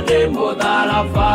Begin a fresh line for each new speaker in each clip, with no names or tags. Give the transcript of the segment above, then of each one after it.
nĩ mũtharaba.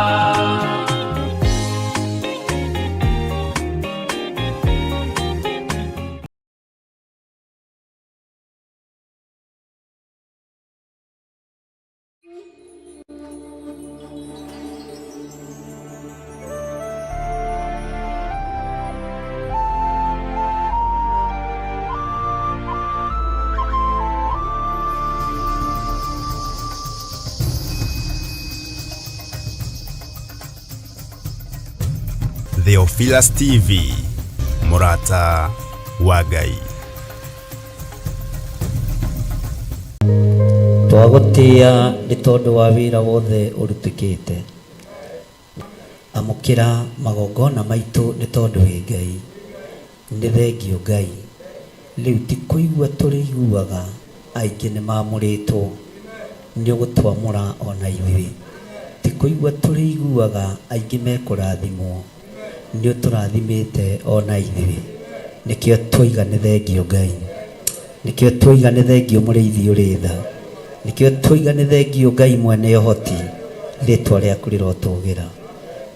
Theophilus TV, Murata wa Ngai.
Twagutia nĩ tondũ wa wĩra wothe ũrutĩkĩte. Amũkĩra magongona maitũ nĩ tondũ wĩ Ngai. Nĩ thengio Ngai. Rĩu ti kũigua tũrĩiguaga, aingĩ nĩ mamũrĩtwo, nĩ ũgũtwamũra ona ithuĩ. Ti kũigua tũrĩiguaga, aingĩ mekũrathimwo, nĩ ũtũrathimĩte ona ithuĩ. Nĩkĩo twoiga nĩ thengio Ngai. Nĩkĩo twoiga nĩ thengio mũrĩithi ũrĩ tha. Nĩkĩo twoiga nĩ thengio Ngai mwene ũhoti, rĩtwa rĩaku rĩrotũgĩra.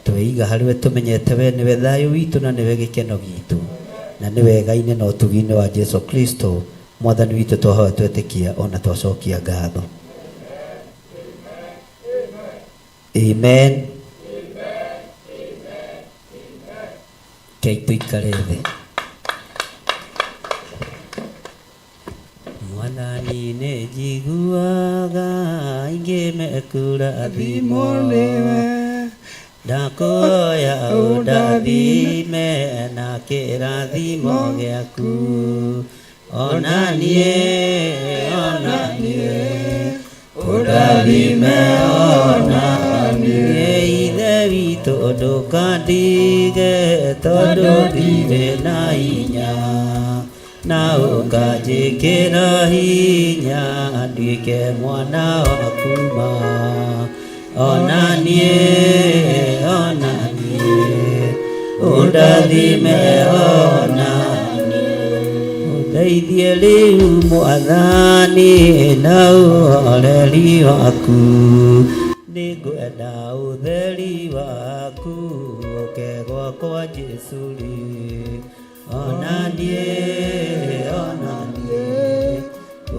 Tweiga harĩwe tũmenyete we nĩwe thayũ witũ na nĩwe gĩkeno gitũ, na nĩwe Ngai-inĩ na ũtugi-inĩ wa Jesu Kristo mwathani witũ twahoya twetĩkia ona twacokia ngatho. Amen. Kei tuikare thĩ. Mwathani nĩ njiguaga aingĩ mekũrathimwo nĩwe, ndakuhoya ũndathime na kĩrathimo gĩaku. Ona niĩ ũndathime, ona niĩ Ithe witũ ndũkandige, tondũ ndirĩ na hinya, na ũkanjĩkĩra hinya nduĩke mwana waku ma. Ona niĩ ũndathime, ona ũndeithie rĩu Mwathani na ũhoreri waku. Nĩngwenda ũtheri waku ũke gwakwa Jesũ rĩ. Ona niĩ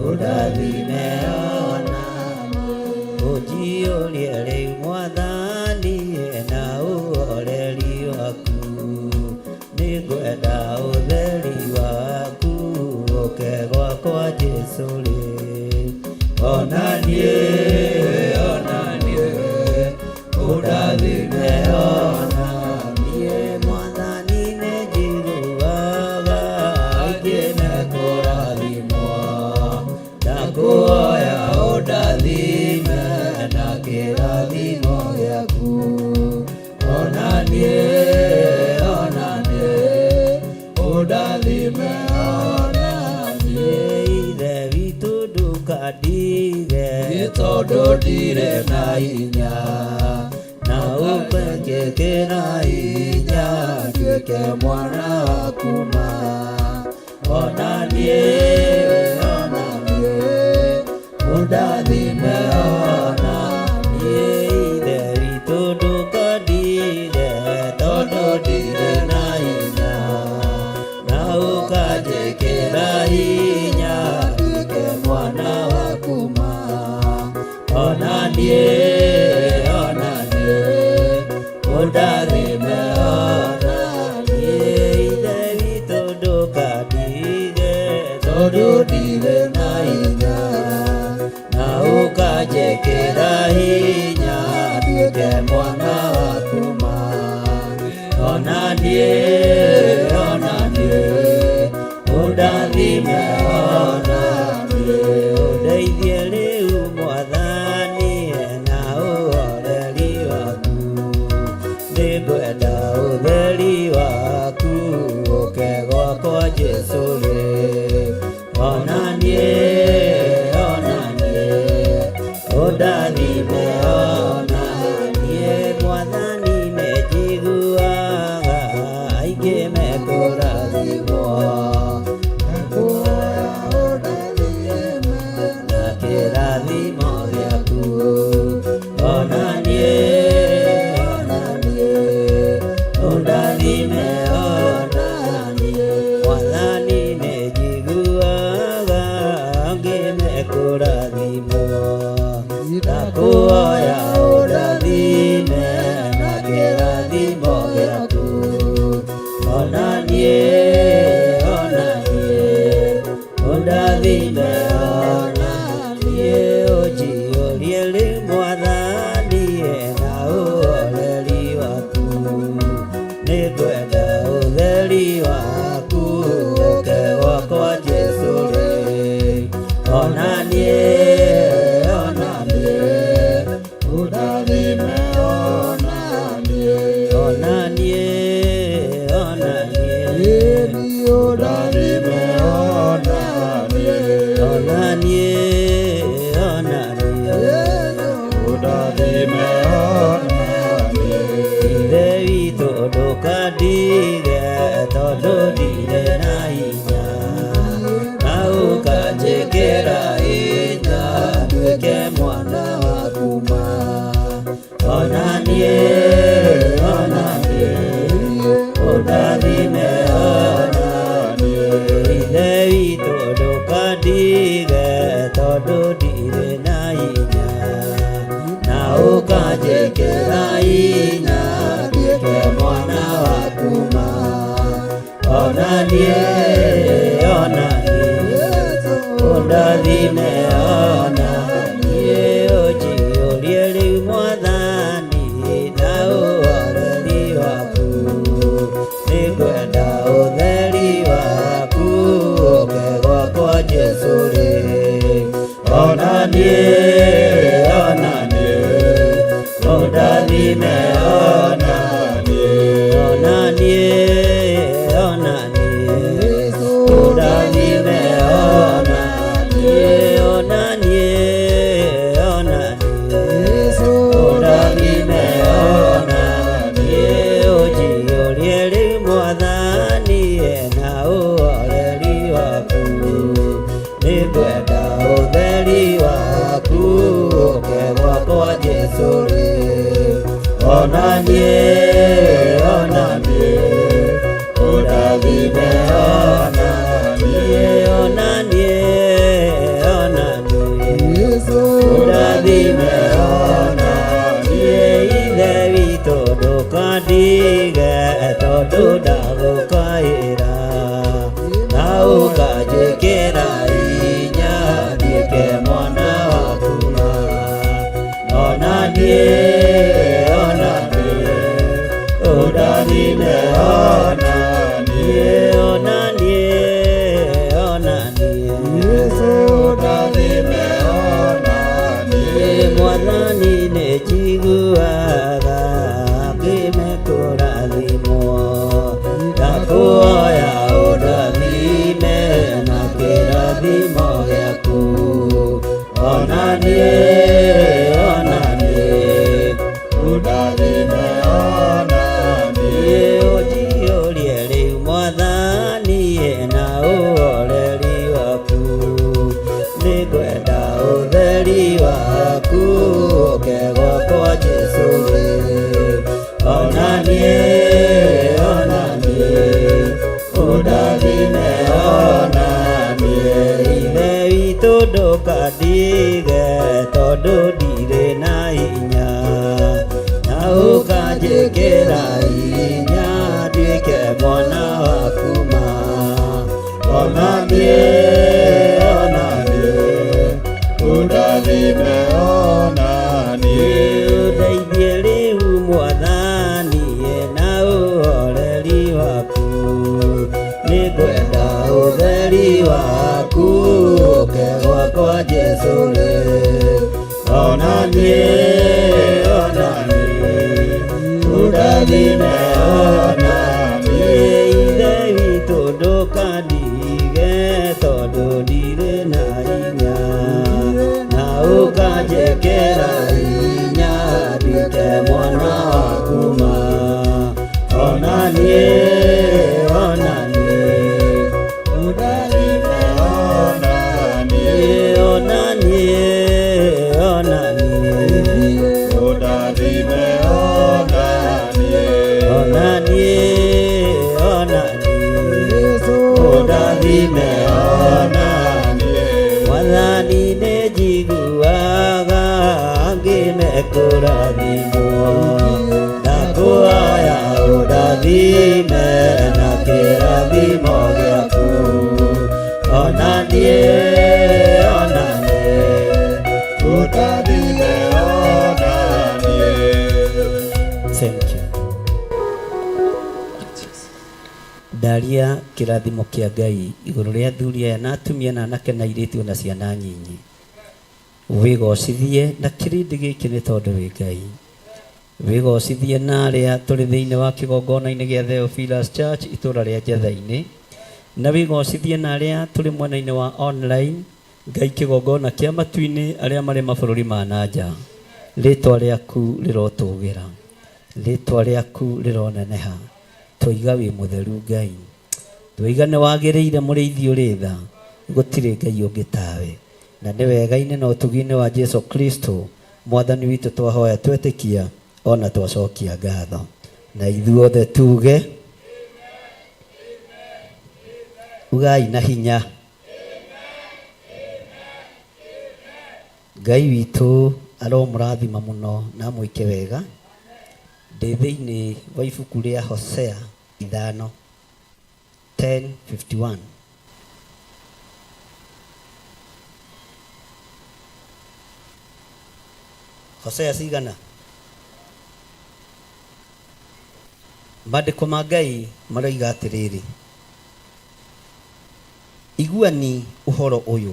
ũndathime, ona ũnjiyũrie rĩu Mwathani na ũhoreri waku. Nĩngwenda ũtheri waku ũke gwakwa Jesũ rĩ. Ona niĩ ũndathime, ona niĩ Mwathani nĩ njiguaga aingĩ mekũrathimwo, ndakuhoya ũndathime na kĩrathimo gĩaku. Ona niĩ ũndathime, ona niĩ Ithe witũ ndũkandige, nĩ tondũ ndirĩ na hinya, na ũkanjĩkĩra hinya nduĩke mwana waku ma. Ona niĩ ũndathime, ona niĩ Ithe witũ ndũkandige, tondũ ndirĩ na hinya, na ũkanjĩkĩra hinya nduĩke mwana waku ma. Ona niĩ ũndathime, ona niĩ Ithe witũ ndũkandige, tondũ ndirĩ na hinya, na ũkanjĩkĩra hinya nduĩke mwana waku ma. Ona niĩ ũndathime, ona niĩ ũndeithie rĩu Mwathani na ũhoreri waku. Nĩngwenda ũtheri waku ũke gwakwa Jesũ rĩ. Ona niĩ ũndathime, ona niĩ Mwathani nĩ njiguaga aingĩ mekũrathimwo, ndakuhoya ũndathime na kĩrathimo gĩaku. Ona ndakuoya ũndathime na kĩrathimo gĩaku. Ona niĩ ũndathime, ona niĩ ũnjiyũrie rĩu Mwathani na ũhoreri waku. Nĩngwenda ũtheri waku ũke gwakwa Jesũ rĩ. Ona niĩ ũndathime, ona niĩ ũndathime, Ithe witũ ndũkandige tondũ ndirĩ na hinya, na ũkanjĩkĩra hinya nduĩke mwana waku ma. Ona niĩ ũndathime, Ithe witũ ndũkandige tondũ ndirĩ na hinya, na ũkanjĩkĩra hinya nduĩke mwana waku ma. Ona niĩ ũndathime, ona niĩ ũnjiyũrie rĩu Mwathani na ũhoreri waku. Nĩngwenda ũtheri waku ũke gwakwa Jesũ rĩ. Ona niĩ ũndathime, ona niĩ ũndathime, ũndathime, ũnjiyũrie rĩu Mwathani na ũhoreri waku. Nĩngwenda ũtheri waku ũke gwakwa Jesũ rĩ. Ona niĩ ũndathime, ũndathime, Ithe witũ ndũkandige tondũ ndagũkaĩra, na ũkanjĩkĩra hinya nduĩke mwana waku ma. Ona niĩ ũndathime, Mwathani nĩnjiguaga ngĩmekũrathimwo, ndakuoya ũndathime na kĩrathimo gĩaku. Ona niĩ ũndathime, ũnjiyũrie rĩu Mwathani na ũhoreri waku. Nĩngwenda ũtheri waku ũke gwakwa Jesũ rĩ. Ona niĩ ũndathime, Ithe witũ ndũkandige tondũ ndirĩ na hinya, na ũkanjĩkĩra hinya nduĩke mwana waku ma. Ona niĩ ũndathime, ũndeithie rĩu Mwathani na ũhoreri waku. Nĩngwenda ũtheri waku ũke gwakwa Jesũ rĩ. Ona niĩ ũndathime, Ithe witũ ndũkandige tondũ ndirĩ na hinya, na ũkanjĩkĩra hinya nduĩke mwana waku ma. Ona niĩ ũndathime, Mwathani nĩnjiguaga kũrathimwo na kũhoya ũrathime na kĩrathimo gĩaku ona niĩ ũrathime ona niĩ. Thank you. Ndaria kĩrathimo kĩa Ngai igũrũ rĩa athuri aya na atumia na anake na airĩtu na ciana nyinyi. Wĩgocithie na kĩrĩndĩ gĩkĩ nĩ tondũ wĩ Ngai. Wĩgocithie na arĩa tũrĩ thĩinĩ wa kĩgongona-inĩ gĩa Theophilus Church itũũra rĩa Njetha-inĩ, na wĩgocithie na arĩa tũrĩ mwena-inĩ wa online Ngai kĩgongona kĩa matu-inĩ arĩa marĩ mabũrũri ma nanja. Rĩtwa rĩaku rĩrotũgĩra, rĩtwa rĩaku rĩroneneha. Twoiga wĩ mũtheru Ngai, twoiga nĩ wagĩrĩire mũrĩithi ũrĩ tha, gũtirĩ Ngai ũngĩ tawe, na nĩ wega-inĩ na ũtugi-inĩ wa Jesu Kristo mwathani witũ twahoya twetĩkia ona twacokia ngatho, na ithuothe tuge ugai na hinya. Ngai witũ aromũrathima mũno na mwĩke wega. Ndĩ thĩinĩ wa ibuku rĩa Hosea 5:10-51. Hosea cigana? Maandĩko ma Ngai maroiga atĩrĩrĩ, iguani ũhoro ũyũ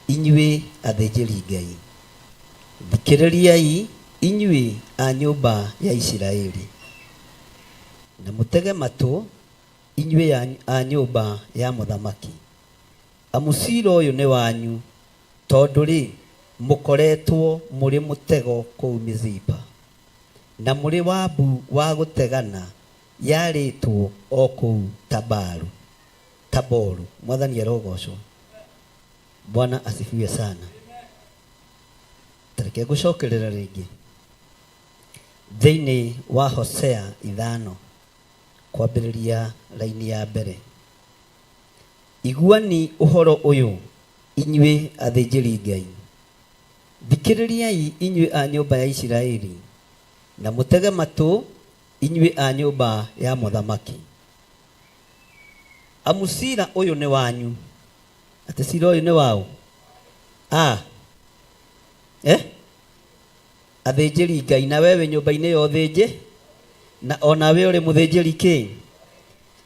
inyuĩ athĩnjĩri Ngai, thikĩrĩriai inyuĩ a nyũmba ya Isiraeli, na mũtege matũ inyuĩ a nyũmba ya mũthamaki. Amucira ũyũ nĩ wanyu, tondũ rĩ mũkoretwo mũrĩ mũtego kũu Mizipa, na mũrĩ wambu wa gũtegana yarĩtwo o kũu Taboru. Mwathani arogocwo. Bwana asifiwe sana. Tareke gũcokerera rĩngĩ thĩinĩ wa Hosea 5 kwambĩrĩria raini ya mbere. Iguani ũhoro ũyũ inyuĩ athĩnjĩri Ngai, thikĩrĩriai inyuĩ a nyũmba ya Isiraeli, na mũtege matũ inyuĩ a nyũmba ya mũthamaki. Amucira ũyũ nĩ wanyu. Atĩ cira ũyũ nĩ wao? Athĩnjĩri Ngai, na wewe nyũmba-inĩ ya ũthĩnjĩ, na onawe ũrĩ mũthĩnjĩri kĩ?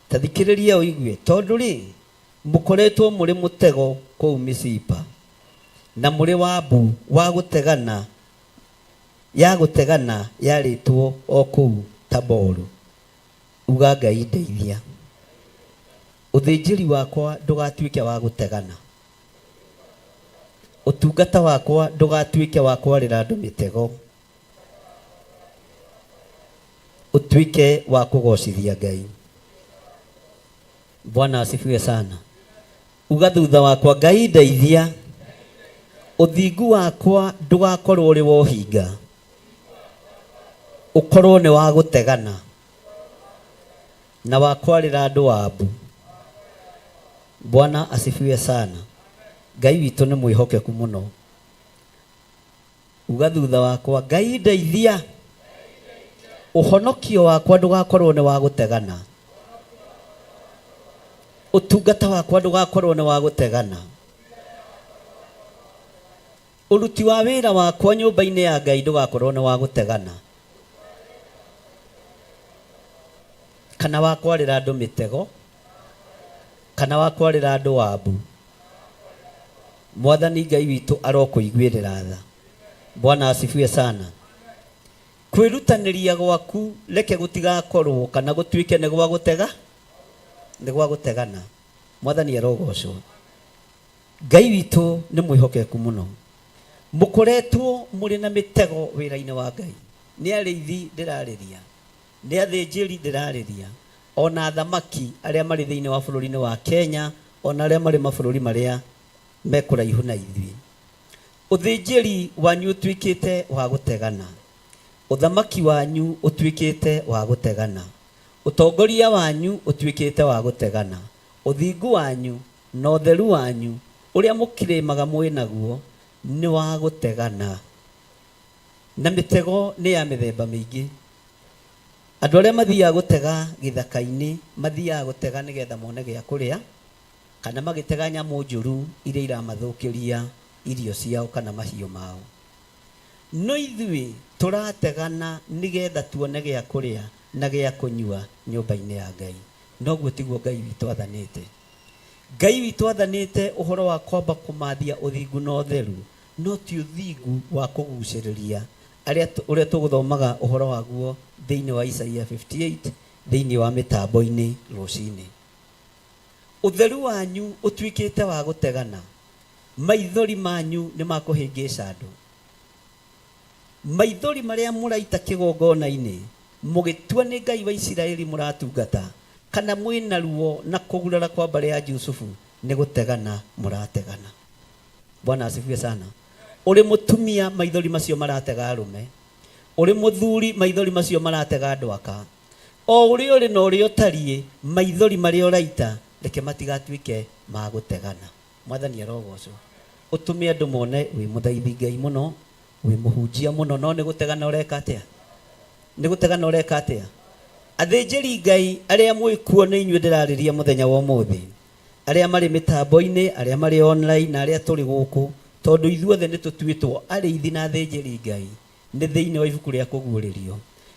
Ta thikĩrĩria ũigue, tondũ rĩ mũkoretwo mũrĩ mũtego kũu Mizipa, na mũrĩ wambu wa gũtegana yarĩtwo o kũu Taboru. Uga Ngai ndeithia. Ũthĩnjĩri wakwa ndũgatuĩke wa gũtegana, ũtungata wakwa ndũgatuĩke wa kwarĩra andũ mĩtego, ũtuĩke wa kũgocithia Ngai. Bwana asifiwe sana. Uga thutha wakwa, Ngai ndeithia. Ũthingu wakwa ndũgakorwo ũrĩ wa ũhinga, ũkorwo nĩ wa gũtegana na wa kwarĩra andũ wambu. Bwana asifiwe sana. Ngai witũ nĩ mwĩhokeku mũno. Uga thutha wakwa, Ngai ndeithia. Ũhonokio wakwa ndũgakorwo nĩ wa gũtegana, ũtungata wakwa ndũgakorwo nĩ wa gũtegana, ũruti wa wĩra wakwa nyũmba-inĩ ya Ngai ndũgakorwo nĩ wa gũtegana, kana wa kwarĩra andũ mĩtego, kana wa kwarĩra andũ wambu. Mwathani Ngai witũ arokũiguĩrĩra tha. Bwana asifiwe sana. Kwĩrutanĩria gwaku reke gũtigakorwo kana gũtuĩke nĩ gwa gũtegana. Mwathani arogocwo. Ngai witũ nĩ mwĩhokeku mũno. Mũkoretwo mũrĩ na mĩtego wĩra-inĩ wa Ngai. Nĩ arĩithi ndĩrarĩria, nĩ athĩnjĩri ndĩrarĩria, ona athamaki arĩa marĩ thĩinĩ wa bũrũri-inĩ wa Kenya, ona arĩa marĩ mabũrũri marĩa mekũraihu na ithuĩ. Ũthĩnjĩri wanyu ũtuĩkĩte wa gũtegana, ũthamaki wanyu ũtuĩkĩte wa gũtegana, ũtongoria wanyu ũtuĩkĩte wa gũtegana, ũthingu wanyu na ũtheru wanyu ũrĩa mũkirĩmaga mwĩ naguo nĩ wa gũtegana. na mitego ni ya mithemba mingi. Andu aria mathiaga gutega githaka-ini mathiaga gutega nigetha mone gia kuria, kana magitega nyamu njuru iria iramathukiria irio ciao kana mahiũ mao. No ithui turategana nigetha tuone gia kuria na gia kunyua nyumba-ini ya Ngai. Noguo tiguo Ngai witũ athanĩte. Ngai witũ athanĩte ũhoro wa kwamba kũmathia ũthingu na ũtheru, no ti ũthingu wa kũgucĩrĩria ũrĩa tũgũthomaga ũhoro waguo thĩinĩ wa Isaia 58 thĩinĩ wa mĩtambo-inĩ rũcinĩ. Ũtheru wanyu ũtuĩkĩte wa gũtegana, maithori manyu nĩ makũhĩngĩca andũ. Maithori marĩa mũraita kĩgongona-inĩ mũgĩtua nĩ Ngai wa Isiraeli mũratungata, kana mwĩna ruo na kũgurara kwa mbarĩ ya Jusufu, nĩ gũtegana mũrategana. Bwana asifiwe sana. Uri mutumia maithori macio maratega arume, uri muthuri maithori macio maratega andu aka, o uri uri na uri utariĩ maithori marĩa ũraita reke matigatuĩke ma gũtegana. Mwathani arogocwo. Utume andu mone wi muthaithi Ngai muno, wi muhunjia muno, no nĩ gũtegana ũreka atĩa? Nĩ gũtegana ũreka atĩa? Athĩnjĩri Ngai arĩa mwĩ kuo nĩ inyuĩ ndĩrarĩria mũthenya wa ũmũthĩ, arĩa marĩ mĩtambo-inĩ, arĩa marĩ online na arĩa tũrĩ gũkũ, tondu ithuothe nĩ tũtuĩtwo arĩithi na athĩnjĩri Ngai nĩ thĩinĩ wa ibuku rĩa kũguũrĩrio.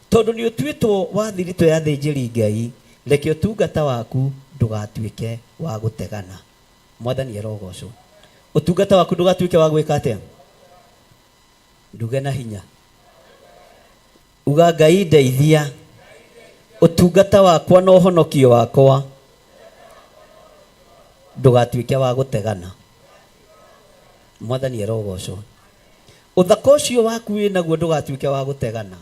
Tondu nĩ ũtuĩtwo wa thiritũ ya athĩnjĩri Ngai, reke ũtungata waku ndũgatuĩke wa gũtegana. Mwathani arogocwo. Ũtungata waku ndũgatuĩke wa gwĩka atĩa? Nduge na hinya. Uga Ngai ndeithia ũtungata wakwa na ũhonokio wakwa ndũgatuĩke wa gũtegana. Mwathani arogocwo. Uthaka ũcio waku wĩ naguo ndũgatuĩke wa gũtegana.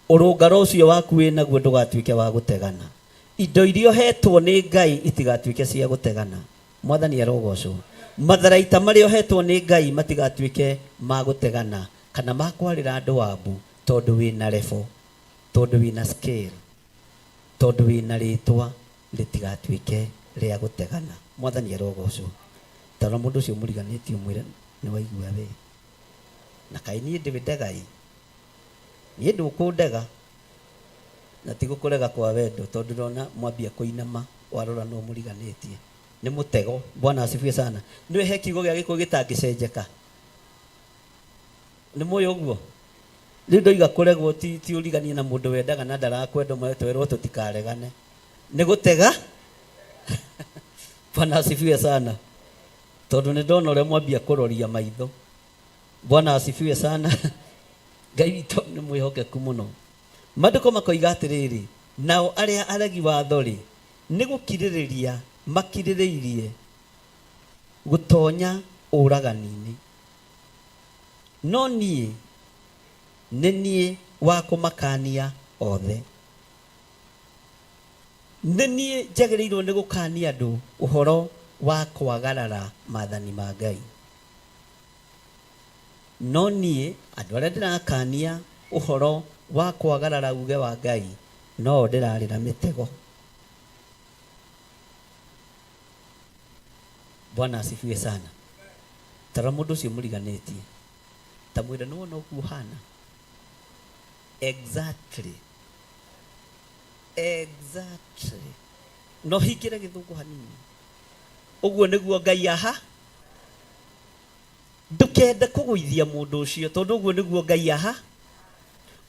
Ũrũngaro ũcio waku wĩ naguo ndũgatuĩke wa gũtegana. Indo iria ũhetwo nĩ Ngai itigatuĩke cia gũtegana. Mwathani arogocwo. Matharaita marĩa ũhetwo nĩ Ngai matigatuĩke ma gũtegana kana ma kwarĩra andũ wambu, tondu wĩna level, tondu wĩna scale, tondu wĩna rĩtwa rĩtigatuĩke rĩa gũtegana. Mwathani arogocwo. Tara mũndũ ũcio mũriganĩtie ũmwĩre nĩ waigua we, na kaĩ niĩ ndĩndega ĩ, niĩ ndũkũndega na ti gũkũrega kwa wendo, tondu ndĩrona mwambia kũinama warora no mũriganĩtie. Nĩ mũtego. Bwana asifiwe sana. Nĩwe he kiugo gĩa Gĩkũyũ gĩtangĩcenjeka. Nĩ mũĩ ũguo? Rĩu ndoiga kũregwo ti ũriganie na mũndũ wendaga na ndarakwenda, twerwo tũtikaregane. Nĩ gũtega. Bwana asifiwe sana. Tondu nĩ ndona ũrĩa mwambia kũroria maitho. Bwana asifiwe sana. Ngai witũ nĩ mwĩhokeku mũno. Maandĩko makoiga atĩrĩrĩ, nao arĩa aregi watho rĩ, nĩ gũkirĩrĩria makirĩrĩirie gũtonya ũragani-inĩ, no niĩ nĩ niĩ wa kũmakania othe. Nĩ niĩ njagĩrĩirwo nĩ gũkania andũ ũhoro wa kwagarara maathani ma Ngai. No niĩ andũ arĩa ndĩrakania ũhoro wa kwagarara uge wa Ngai, no ndĩrarĩra mĩtego. Bwana asifiwe sana. Tara mũndũ ũcio mũriganĩtie, ta mwĩra nĩ wona ũguo ũhana. Exactly. No hingĩre gĩthũngũ hanini. Ũguo nĩguo Ngai aha. Ndũkende kũgũithia mũndũ ũcio, tondũ ũguo nĩguo Ngai aha.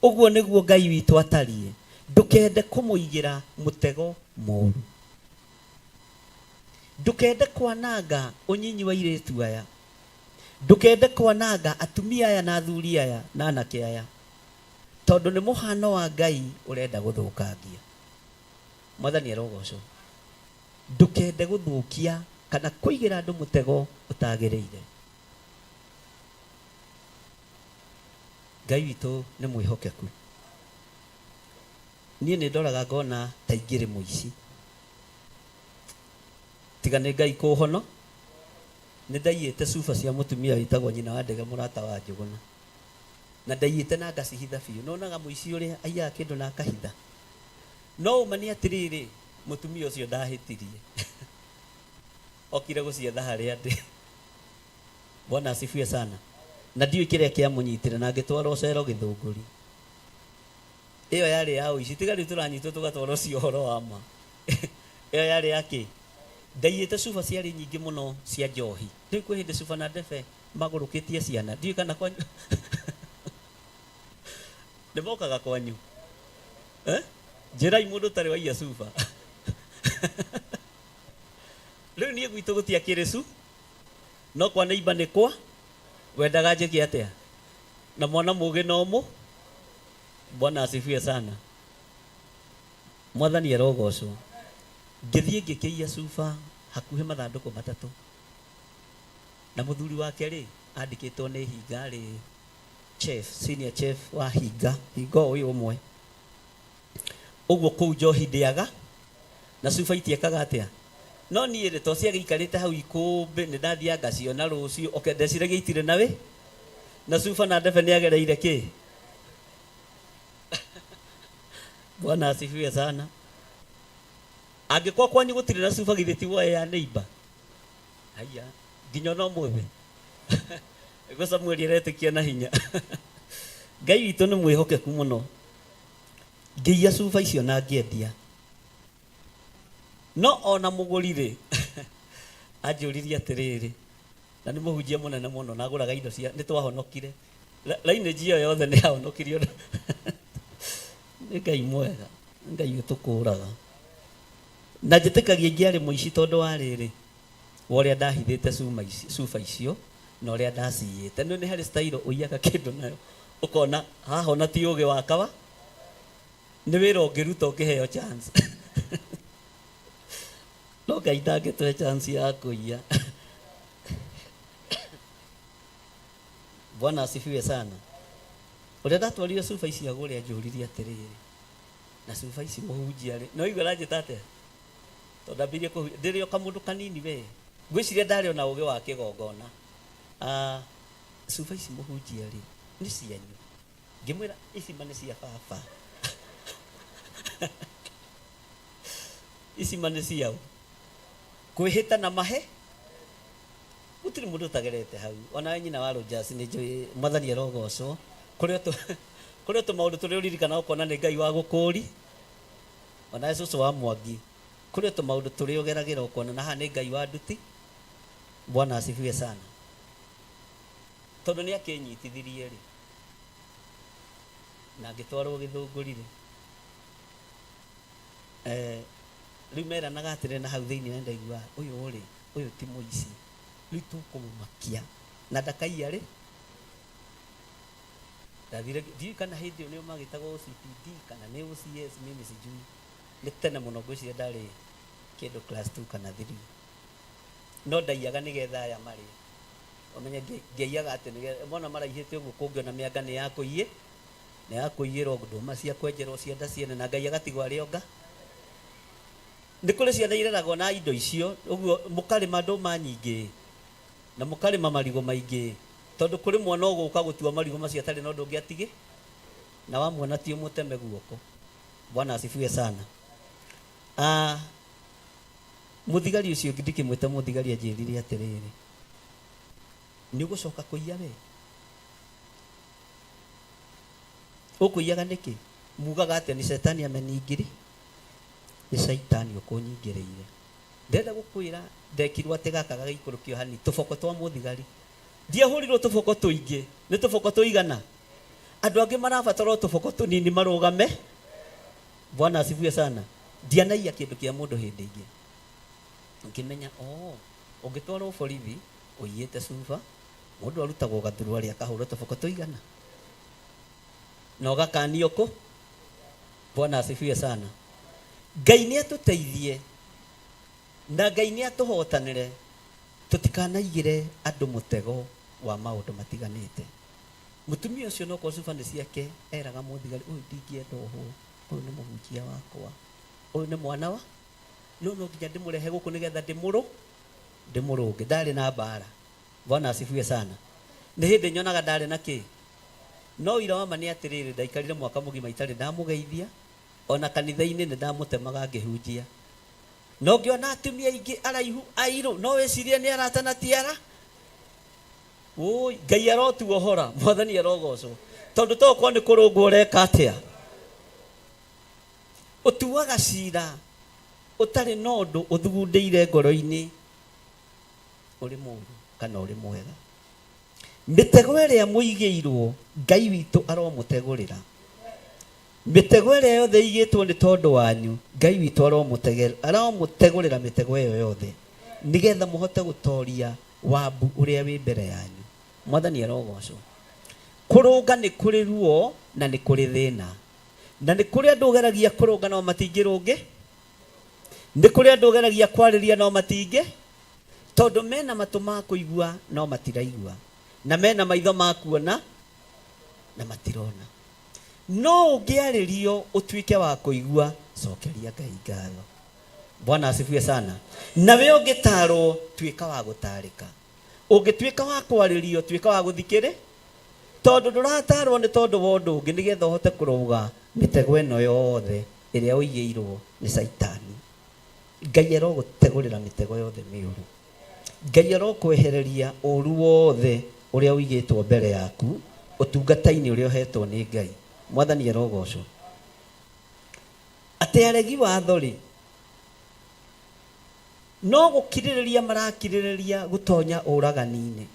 Ũguo nĩguo Ngai witũ atariĩ. Ndũkende kũmũigĩra mũtego mũru. Ndũkende kwananga ũnyinyi wa airĩtu aya. Ndũkende kwananga atumia aya na athuri aya na anake aya, tondu nĩ mũhano wa Ngai ũrenda gũthũkangia. Mwathani arogocwo. Ndũkende gũthũkia kana kũigĩra andũ mũtego ũtagĩrĩire. Ngai witũ nĩ mwĩhokeku. Niĩ nĩ ndoraga ngona ta ingĩrĩ mũici. Tiga nĩ Ngai kũhono, nĩ ndaiyĩte cuba cia mũtumia wĩtagwo nyina wa ndege mũrata wa Njũgũna, na ndaiyĩte na ngacihitha biũ. Nonaga mũici ũrĩa aiyaga kĩndũ na akahitha. No ũma nĩ atĩrĩrĩ, mũtumia ũcio ndahĩtirie. Okire gũcietha harĩa ndĩ. Bwana asifiwe sana. na ndiũ kĩrĩa kĩamunyitire na ngĩtwarwo cero Gĩthũngũri. Ĩyo yarĩ ya ũici, tiga rĩu tũranyitwo tũgatwarwo ciohoro wa ma. Ĩyo yarĩ yake. Ndaiyĩte cuba ciarĩ nyingĩ mũno cia njohi. Rĩu kwĩ hĩndĩ cuba na ndebe magũrũkĩtie ciana. Ndiũ kana kwanyu nĩmokaga kwanyu. Njĩrai mũndũ ũtarĩ waiya cuba. Rĩu niĩ gwitũ gũtiakĩrĩ cu, no kwa neighbor nĩ kwa, wendaga njĩke atĩa? Na mwana mũgĩ no mũ. Bwana asifiwe sana. Mwathani arogocwo. Ngĩthiĩ ngĩkĩiya cuba hakuhĩ mathandũkũ matatũ. Na mũthuri wake rĩ andĩkĩtwo nĩ Hinga rĩ chef, senior chef wa Hinga ũyũ ũmwe. Ũguo kũu njohi ndĩaga na cuba itiekaga atĩa. No niĩ rĩ to ciagĩikarĩte hau ikũmbĩ nĩ ndathiĩ ngaciona rũciũ ndeciragia itirĩ na wĩ na cuba na ndebe nĩ agereire kĩ. Bwana asifiwe sana. Angĩkorwo kwanyu gũtirĩ na cuba githĩ ti woe ya neighbor. Haya nginya no mwĩbe. Ego Samuel aretĩkia na hinya. Ngai witũ nĩ mwĩhokeku mũno. Ngĩiya cuba icio na ngĩendia. No ona mũgũri rĩ anjũririe atĩrĩrĩ, na nĩ mũhunjia mũnene mũno na agũraga indo cia nĩ twahonokire. Rainĩ ĩyo yothe nĩ yahonokirio. Nĩ Ngai mwega, Ngai ũtũkũraga. Na njĩtĩkagia ingĩarĩ mũici tondũ wa rĩrĩ wa ũrĩa ndahithĩte cuba icio na ũrĩa ndaciyĩte. Nĩ harĩ style ũiyaga kĩndũ nayo ũkona haha ona ti ũgĩ wa kawa, nĩ wĩra ũngĩruta ũkĩheo chance. No Ngai ndangĩtũhe chance ya kũiya. Bwana asifiwe sana. Ũrĩa ndatwarire cuba ici agũrĩ anjũririe atĩrĩrĩ, na cuba ici mũhunjia rĩ no igũra njĩta atĩa tondũ ndambirie kũhunjia ndĩrĩ o kamũndũ kanini we ngwĩciria ndarĩ ona ũgĩ wa kĩgongona. Cuba ici mũhunjia rĩ nĩ cianyu. Ngĩmwĩra ici nĩ cia baba. Ici nĩ ciao. Kwĩhĩta na mahe gũtirĩ mũndũ utagerete hau. Ona nyina wa Rogers nĩ njũĩ Mwathani arogocwo. Kũrĩ tũmaũndũ tũrĩa ũririkana ũkona nĩ Ngai wa gũkũũri. Ona Jesũ wa Mwangi kũrĩ tũmaũndũ tũrĩa ũgeragĩra ũkona na haha nĩ Ngai wa nduti. Bwana asifiwe sana. Tondũ nĩ akĩnyitithirie rĩ na ngĩtwarwo Gĩthũngũri rĩ rĩu meranaga atĩrĩ na hau thĩinĩ na ndaigua ũyũ rĩ ũyũ ti mũici rĩu tũkũmũmakia na ndakaiya rĩ. Ndathire ndiũ kana hĩndĩ ĩyo nĩo magĩtagwo CPD kana nĩ OCS mimi sijui. Nĩ tene mũno ngwĩciria ndarĩ kĩndũ class 2 kana 3. No ndaiyaga nĩgetha aya marĩ ũmenye ngĩiyaga atĩ nĩgetha mona maraihĩte ũguo kũngĩona mĩanga nĩ yakũiye nĩ yakũiyĩrwo ndũma cia kwenjerwo cienda ciene na Ngai agatigwo arĩ onga. Nĩ kũrĩ ciana ireragwo na indo icio ũguo mũkarĩma ndũma nyingĩ na mũkarĩma marigũ maingĩ tondũ kũrĩ mwana ũgũka gũtua marigũ macio atarĩ na ũndũ ũngĩ atigĩ na wamwona ti ũmũteme guoko. Bwana asifiwe sana. Mũthigari ũcio ndikĩmwĩta mũthigari anjĩrire atĩrĩrĩ, nĩ ũgũcoka kũiya we? Ũkũiyaga nĩkĩ? Mugaga atĩ nĩ Shetani ameningiri. Nĩ Shetani ũkũnyingĩrĩire. Ndenda gũkwĩra ndekirwo atĩ gaka gagĩikũrũkio hani tũboko twa mũthigari. Ndiahũrirwo tũboko tũingĩ, nĩ tũboko tũigana. Andũ angĩ marabatara tũboko tũnini marũgame. Bwana asifiwe sana. Ndianaiya kĩndũ kĩa mũndũ hĩndĩ ĩngĩ. Ngĩmenya ũngĩtwarwo borithi ũiyĩte cuba mũndũ arutagwo gathurwa rĩa kahũrwo tũboko tũigana na ũgakanio kũ. Bwana asifiwe sana. Ngai nĩ atũteithie na Ngai nĩ atũhotanĩre tũtikanaigĩre andũ mũtego wa maũndũ matiganĩte. Mũtumia ũcio no kwa cuba nĩ ciake eraga mũthigari ũyũ ndingĩenda ũhũ, ũyũ nĩ mũhunjia wakwa, ũyũ nĩ mwana wa no nginya ndĩmũrehe gũkũ nĩgetha ndĩmũrũnge. Ndarĩ na mbara. Bwana asifiwe sana. Nĩ hĩndĩ nyonaga ndarĩ na kĩ. No ira wa ma nĩ atĩrĩrĩ ndaikarire mwaka mũgima itarĩ ndamũgeithia ona kanitha-inĩ nĩ ndamũtemaga ngĩhunjia. No ngĩona atumia aingĩ araihu airũ no wĩcirie nĩ arata na tiara. oi Ngai arotuohora mwathani arogocwo tondu tokwa ni kurungwo reka atia utuaga cira utari na undu uthugundeire ngoro-ini uri mundu kana uri mwega mitego iria muigeirwo Ngai witu aromutegurira mitego iria yothe igitwo ni tondu wanyu Ngai witu aromutegurira mitego iyo yothe nigetha muhote gutoria wabu uria wi mbere yanyu mwathani arogocwo kurunga ni kuri ruo na ni kuri thina na ni kuri andu geragia kurunga no matingirungi ni kuri andu geragia kwariria no matingi tondu mena matu ma kuigua no matiraigua na mena maitho ma kuona na matirona no ungiaririo utuike wa kuigua cokeria Ngai ngatho Bwana asifiwe sana na we ungitarwo tuika wa gutarika ungituika wa kwaririo tuika wa guthikire tondu nduratarwo ni tondu wa undu ungi nigetha uhote kuruga mitego ino yothe iria uigeirwo ni saitani Ngai arogutegurira mitego yothe miuru Ngai arokwehereria uru wothe uria uigitwo mbere yaku utungata-ini uria uhetwo ni Ngai mwathani arogocwo ati aregi watho ri no gukiririria marakiririria gutonya uragani-ini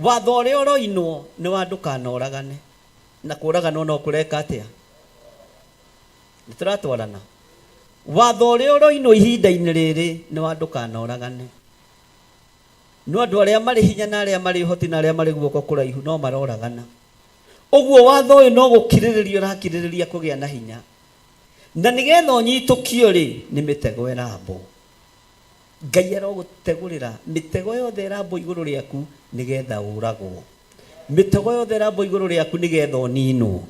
watho uria uroinwo ni wa ndukanoragane na kuragana no kureka atia nituratwarana watho uria uroinwo ihinda-ini riri ni wa ndukanoragane no andu aria mari hinya na aria mari hoti na aria mari guoko kuraihu no maroragana uguo watho uyu no gukiririria urakiririria kugia na hinya na nigetha unyitukio ri ni mitego irambo Ngai arogutegurira mitego yothe irambo iguru riaku nigetha uragwo mitego yothe irambo iguru riaku nigetha uninwo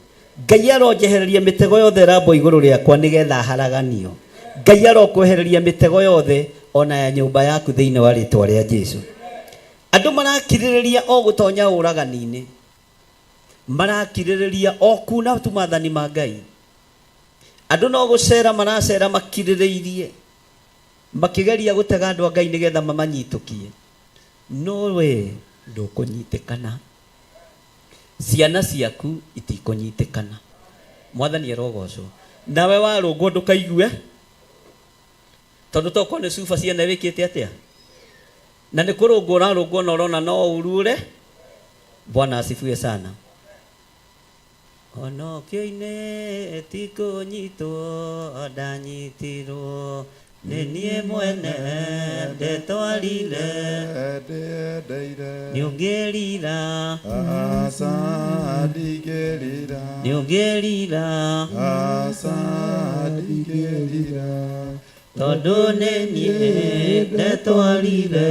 Ngai aronjehereria mitego yothe irambo iguru riakwa nigetha haraganio Ngai arokwehereria mitego yothe ona ya nyumba yaku thiini wa ritwa ria Jesu andu marakiririria o gutonya uragani-ini marakiririria o kuna tu mathani ma Ngai andu no gucera maracera makiririirie makigeria gutega andu a Ngai nigetha mamanyitukie no we ndukunyitikana ciana ciaku itikunyitikana mwathani arogocwo nawe warungwo ndukaigue tondu toko ni cuba ciana wikite atia na ni kurungwo urarungwo na urona no urure Bwana asifiwe sana ono kioine tikunyitwo ndanyitirwo ni nie mwene ndetwarire niungerira
asa ndigerira
niungerira
asa ndigerira
tondu ni nie ndetwarire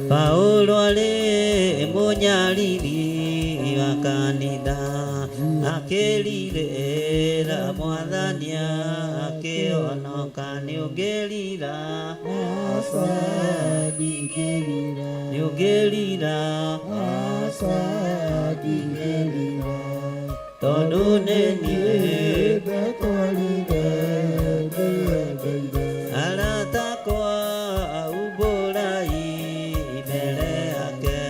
Paulo ari munyariri wa kanitha akirira mwathani akionoka niungerira
asa ndigerira
niungerira
asa ndigerira
tondu ni nie
ndetwarire
aratakwa uborai mbere yake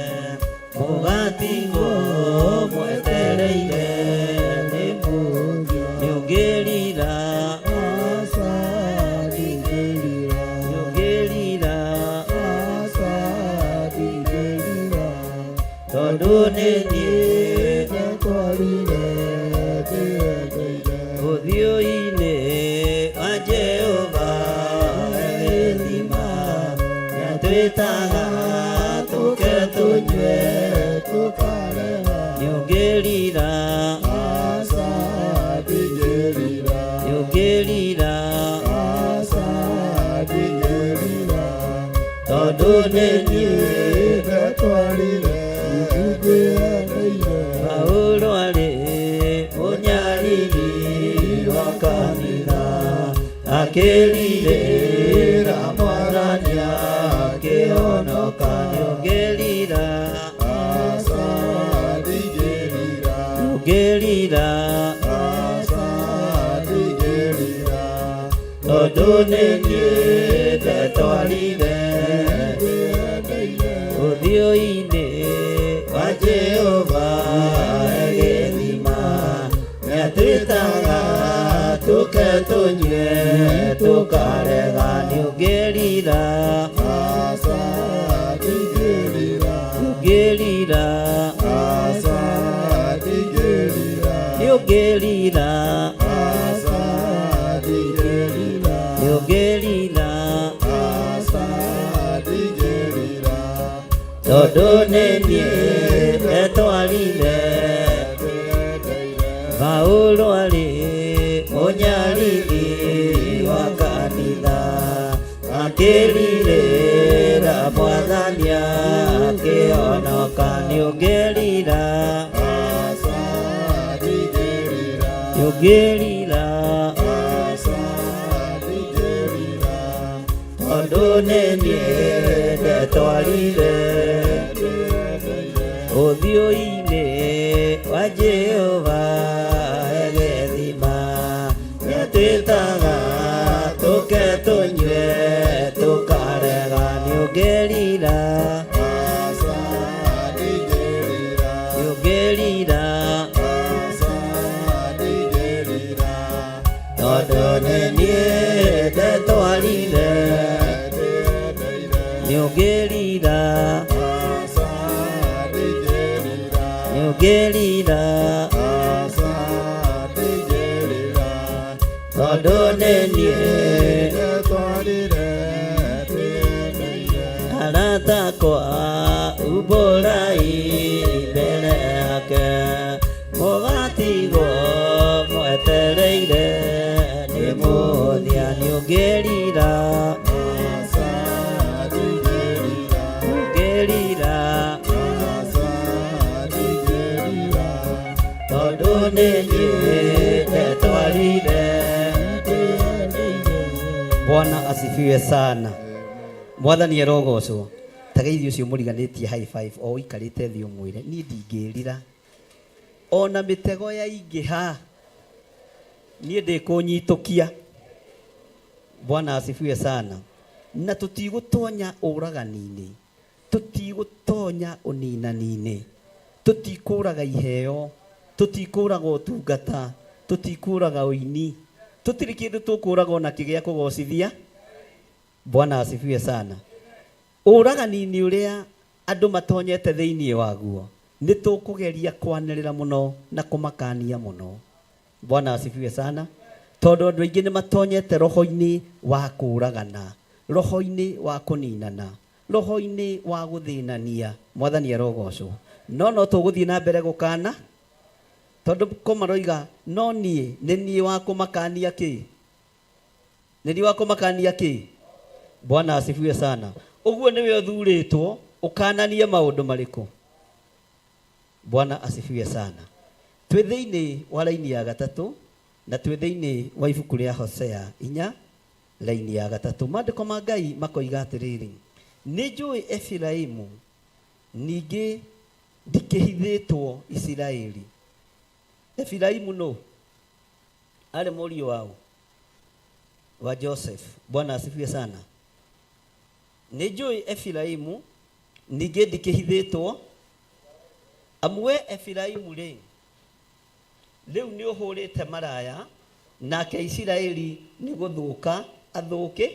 mugatigo mwetereire niungerira
asa ndigerira
niungerira
asa ndigerira
tondu ni nie
ndetwarire
uthiũ-inĩ wa Jehova ethima nĩatwĩtaga tũke tũnyue
tukarega
niungerira
asa ndigerira
niungerira
asa ndigerira
tondu nĩ niĩ
ndetwarire
Paulo arĩ mũnyariri wa kanitha akĩrirĩra mwathani akĩhonoka niungerira
asa ndigerira
niungerira
asa ndigerira
tondu nĩ niĩ ndetwarire Jehova egethima nyatwitaga tuke tunywe tukarega niũngĩrira
asa ndigĩrĩra
ũngĩrira
asa ndigĩrĩra
niũngĩrira
asa ndigĩrĩra
niũngĩrira
asa ndigĩrĩra
tondũ nĩ niĩ ndetwarire Paulo arĩ mũnyariri wa kanitha akĩrirĩra Mwathani akĩhonoka nĩũngĩrira
asa ndigĩrĩra
nĩũngĩrira
asa ndigĩrĩra
tondũ nĩ niĩ ndetwarire ũthiũ-inĩ wa Jehova egethima nyatwĩtaga tũke tũnyue tũkarega nĩũngĩrira
asa ndigĩrĩra
nĩũngĩrira
asa ndigĩrĩra
tondũ nĩ niĩ ndetwarire nĩũngĩrira
asa ndigĩrĩra
nĩũngĩrira
asa ndigĩrĩra
tondũ nĩ niĩ
ndetwarire twĩrĩire
arata akwa umbũrai mbere yake mũgatigwo mwetereire nĩ mũthia nĩũngĩrira
asa ndigĩrĩra
ũngĩrira
asa ndigĩrĩra
tondũ nĩ niĩ ndetwarire. Bwana asifiwe sana. Mwathani arogocwo. Tagaithi ucio mũriganĩtie high five o ikarĩte thĩ ũmwĩre niĩ ndingĩrira ona mĩtego ya ingĩha niĩ ndĩkũnyitũkia. Bwana asifiwe sana. Na tũtigũtonya ũragani-inĩ, tũtigũtonya ũninani-inĩ, tũtikũraga iheo, tũtikũraga ũtungata, tũtikũraga ũini, tũtirĩ kĩndũ tũkũraga ona kĩgĩa kũgocithia. Bwana asifiwe sana. Ũragani-inĩ ũrĩa andũ matonyete thĩinĩ waguo nĩ tũkũgeria kwanĩrĩra mũno na kũmakania mũno. Bwana asifiwe sana. Tondũ andũ aingĩ nĩ matonyete roho-inĩ wa kũragana, roho-inĩ wa kũninana, roho-inĩ wa gũthĩnania. Mwathani arogocwo. No tũgũthiĩ na mbere gũkana tondũ komaroiga no niĩ nĩ niĩ wa kũmakania kĩ? Nĩ niĩ wa kũmakania kĩ? Bwana asifiwe sana. Ũguo nĩwe ũthurĩtwo ũkananie maũndũ marĩkũ? Bwana asifiwe sana. Twĩ thĩinĩ wa raini ya gatatũ na twĩ thĩinĩ wa ibuku rĩa Hosea 4 raini ya gatatũ. Maandĩko ma Ngai makoiga atĩrĩrĩ, nĩ njũĩ Efiraimu ningĩ ndikĩhithĩtwo Isiraeli. Efiraimu no arĩ mũriũ wa Joseph. Bwana asifiwe sana. Nĩ njũĩ Efiraimu ningĩ ndikĩhithĩtwo. Amwe Efiraimu rĩ rĩu nĩ ũhũrĩte maraya nake Isiraeli nĩ gũthũka athũke.